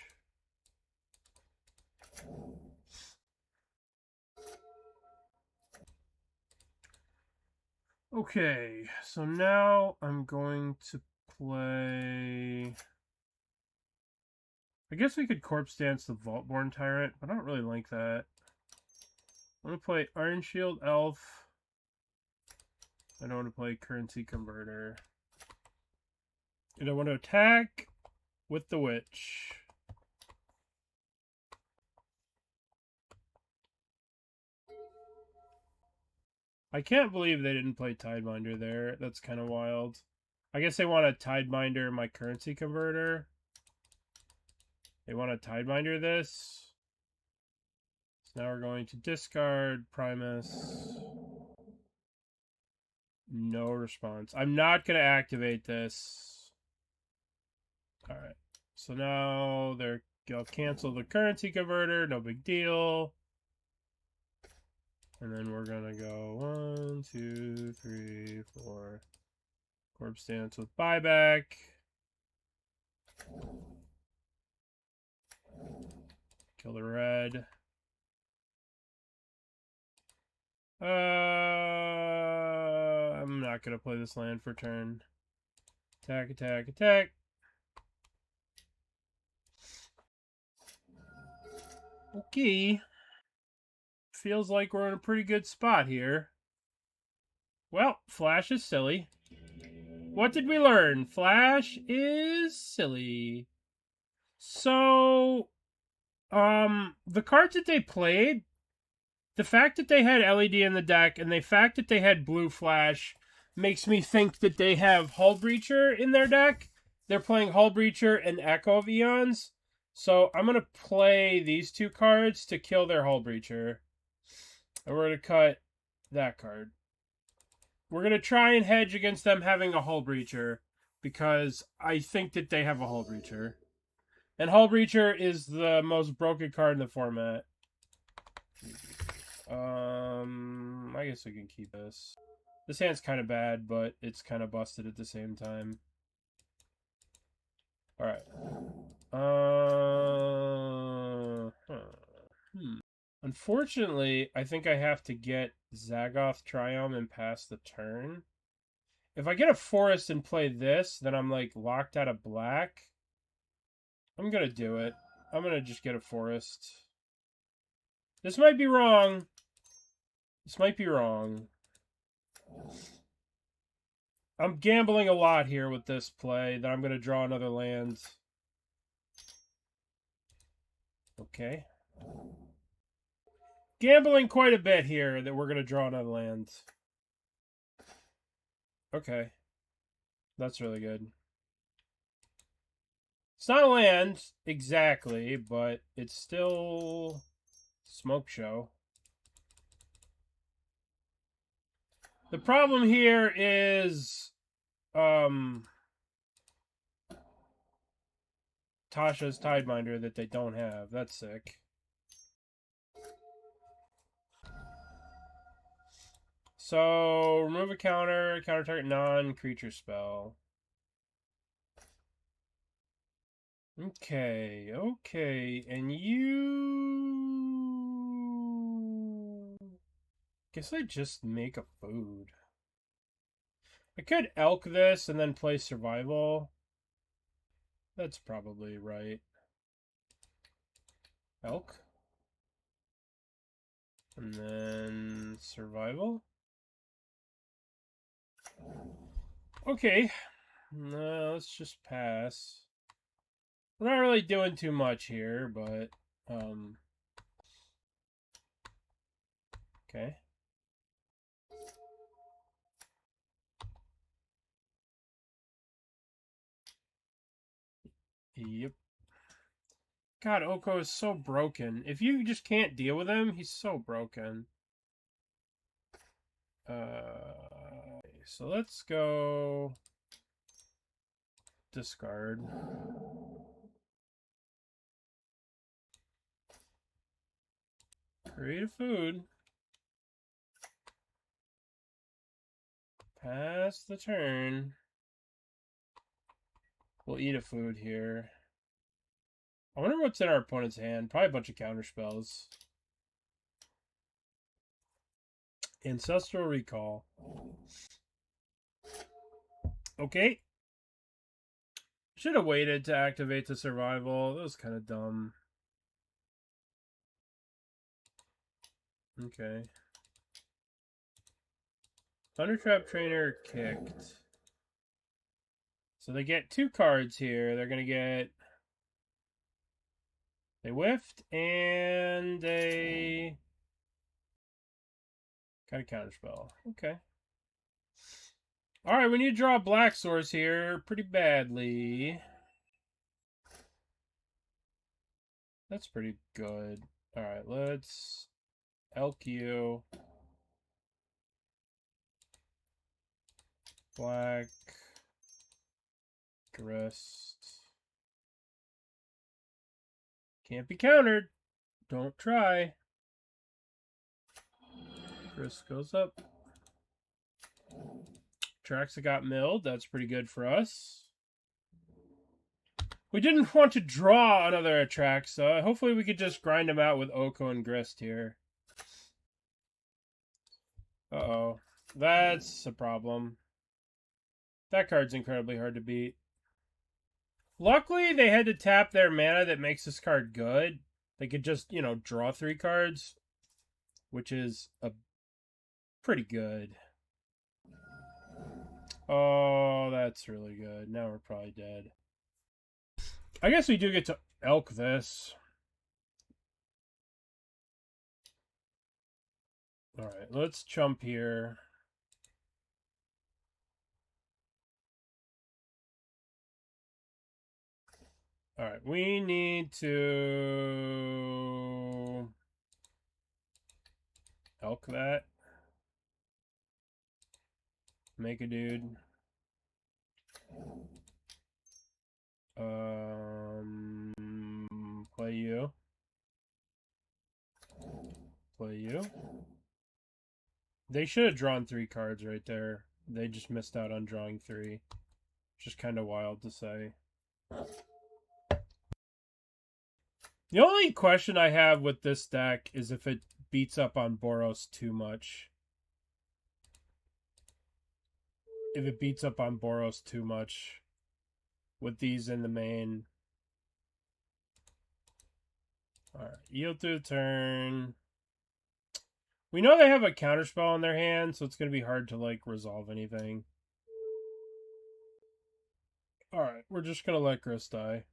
Okay, so now I'm going to play... I guess we could Corpse Dance the Vaultborn Tyrant, but I don't really like that. I'm going to play Iron Shield Elf. I don't want to play Currency Converter. And I want to attack with the Witch. I can't believe they didn't play Tidebinder there. That's kind of wild. I guess they want to Tidebinder my Currency Converter. They want to Tidebinder this. So now we're going to discard Primus. No response. I'm not going to activate this. Alright. So now they'll cancel the Currency Converter. No big deal. And then we're going to go 1, 2, 3, 4. Corpse Dance with buyback. Kill the red. I'm not going to play this land for turn. Attack, attack, attack. Okay. Feels like we're in a pretty good spot here. Well, Flash is silly. What did we learn? Flash is silly. So, the cards that they played, the fact that they had LED in the deck and the fact that they had blue Flash makes me think that they have Hull Breacher in their deck. They're playing Hull Breacher and Echo of Eons. So I'm going to play these two cards to kill their Hull Breacher. And we're going to cut that card. We're going to try and hedge against them having a Hull Breacher, because I think that they have a Hull Breacher. And Hull Breacher is the most broken card in the format. I guess we can keep this. This hand's kind of bad, but it's kind of busted at the same time. Alright. Unfortunately, I think I have to get Zagoth Triumph and pass the turn. If I get a forest and play this, then I'm like locked out of black. I'm gonna do it. I'm gonna just get a forest. This might be wrong. This might be wrong. I'm gambling a lot here with this play that I'm going to draw another land. Okay. Gambling quite a bit here that we're going to draw another land. Okay. That's really good. It's not a land, exactly, but it's still smoke show. The problem here is Tasha's Tideminder that they don't have. That's sick. So, remove a counter target non-creature spell. Okay, and you... Guess I just make a food. I could elk this and then play survival. That's probably right. Elk. And then survival. Okay. No, let's just pass. We're not really doing too much here, but okay. Yep. God, Oko is so broken. If you just can't deal with him, he's so broken. So let's go discard. Create a food. Pass the turn. We'll eat a food here. I wonder what's in our opponent's hand. Probably a bunch of counter spells. Ancestral Recall. Okay. Should have waited to activate the survival. That was kind of dumb. Okay. Thundertrap Trainer kicked. So they get two cards here. They're going to get... They whiffed, and they got a counterspell. Okay. Alright, we need to draw a black source here pretty badly. That's pretty good. Alright, let's elk you. Black. Grist. Can't be countered. Don't try. Grist goes up. Traxa got milled. That's pretty good for us. We didn't want to draw another Atraxa. Hopefully we could just grind him out with Oko and Grist here. Uh-oh. That's a problem. That card's incredibly hard to beat. Luckily, they had to tap their mana that makes this card good. They could just, you know, draw 3 cards, which is a pretty good. Oh, that's really good. Now we're probably dead. I guess we do get to elk this. Alright, let's chump here. Alright, we need to elk that. Make a dude. Play you. Play you. They should have drawn 3 cards right there. They just missed out on drawing 3. Just kind of wild to say. The only question I have with this deck is if it beats up on Boros too much. If it beats up on Boros too much with these in the main. Alright, yield through the turn. We know they have a counterspell in their hand, so it's going to be hard to, like, resolve anything. Alright, we're just going to let Gris die.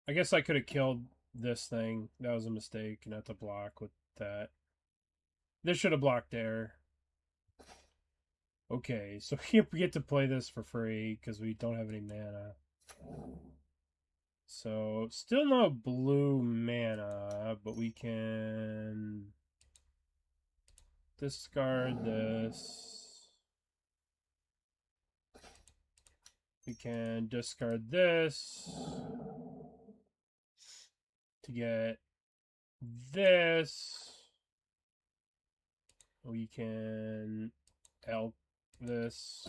I guess I could have killed this thing. That was a mistake, not to block with that. This should have blocked air. Okay, so we get to play this for free because we don't have any mana. So, still no blue mana, but we can discard this. We can discard this to get this. We can elk this.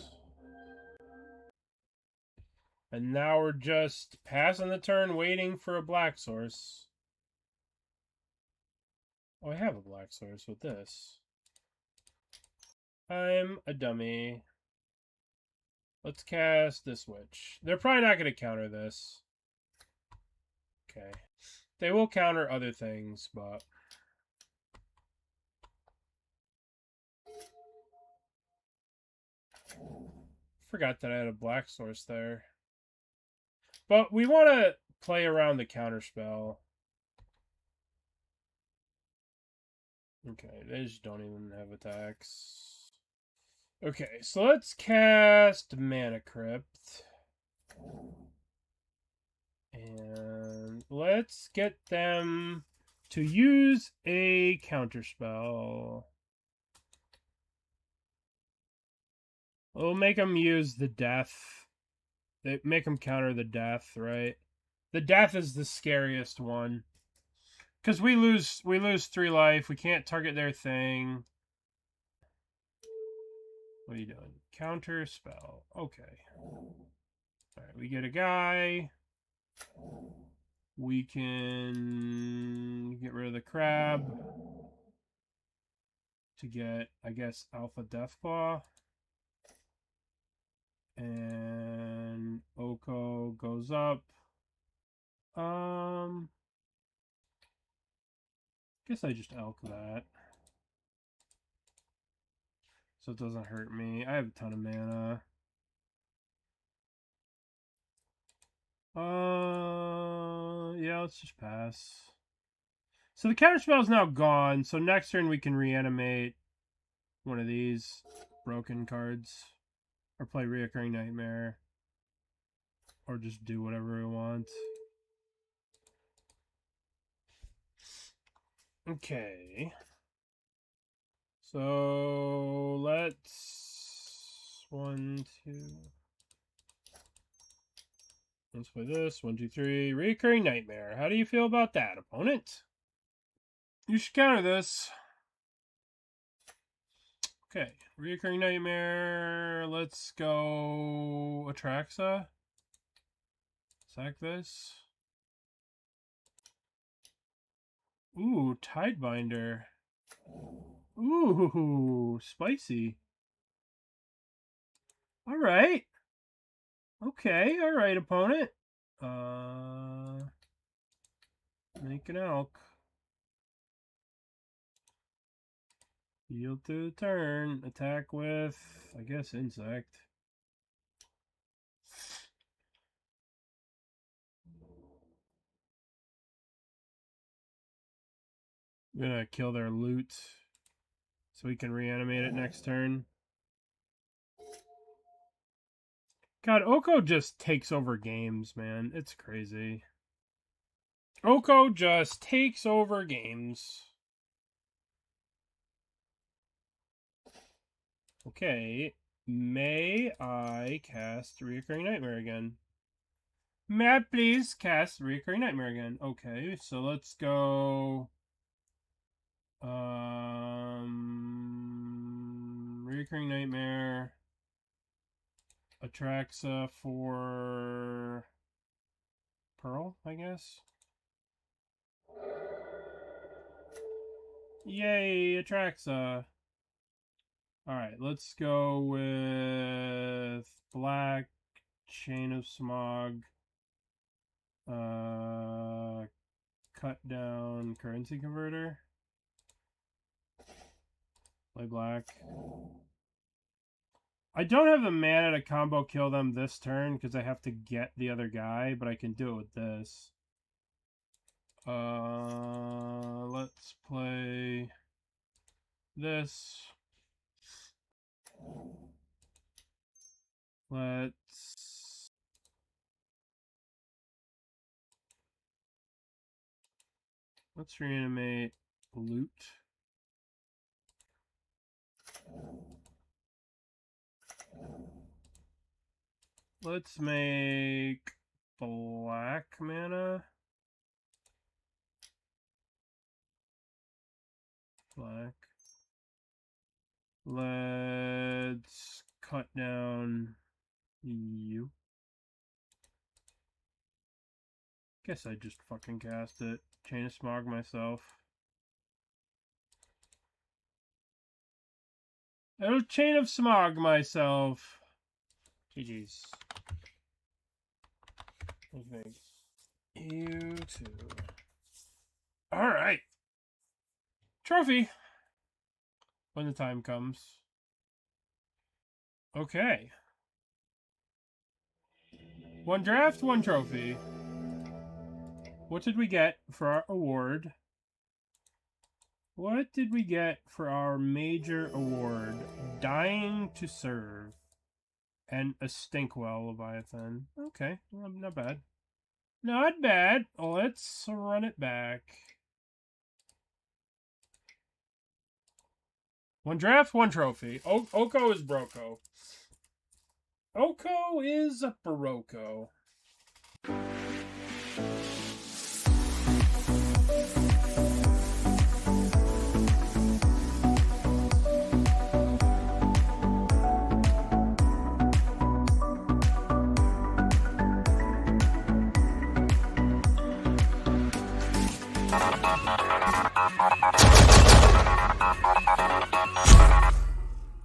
And now we're just passing the turn, waiting for a black source. Oh, I have a black source with this. I'm a dummy. Let's cast this witch. They're probably not going to counter this. Okay. They will counter other things, but... Forgot that I had a black source there. But we want to play around the counterspell. Okay, they just don't even have attacks. Okay, so let's cast MAGECRAFT. And let's get them to use a counterspell. We'll make them use the death. They make them counter the death, right? The death is the scariest one. Because we lose 3 life. We can't target their thing. What are you doing? Counter spell. Okay. Alright, we get a guy. We can get rid of the crab to get, I guess, Alpha Deathclaw. And Oko goes up. Guess I just elk that. So it doesn't hurt me. I have a ton of mana. Yeah, let's just pass. So the counterspell is now gone. So next turn we can reanimate one of these broken cards. Or play Reoccurring Nightmare. Or just do whatever we want. Okay. So let's 1, 2. Let's play this. 1, 2, 3. Reoccurring Nightmare. How do you feel about that, opponent? You should counter this. Okay. Reoccurring Nightmare. Let's go Atraxa. Sack this. Ooh, Tidebinder. Ooh, spicy. All right. Okay, all right, opponent. Make an elk. Yield to the turn. Attack with, I guess, insect. I'm gonna kill their loot so we can reanimate it next turn. God, Oko just takes over games, man. It's crazy. Oko just takes over games. Okay. May I cast Reoccurring Nightmare again? May I please cast Reoccurring Nightmare again? Okay, so let's go... Reoccurring Nightmare... Atraxa for... Pearl, I guess? Yay, Atraxa! Alright, let's go with... Black... Chain of Smog... Cut down currency converter. Play black. I don't have the mana to combo kill them this turn because I have to get the other guy, but I can do it with this. Let's play this. Let's reanimate loot. Let's make black mana. Black. Let's cut down you. Guess I just fucking cast it. Chain of Smog myself. I'll Chain of Smog myself. GG's. I think. You too. Alright. Trophy. When the time comes. Okay. One draft, one trophy. What did we get for our award? What did we get for our major award? Dying to Serve. And a Stinkwell Leviathan. Okay, not bad. Not bad. Let's run it back. One draft, one trophy. Oko is Broco. Oko is Baroko.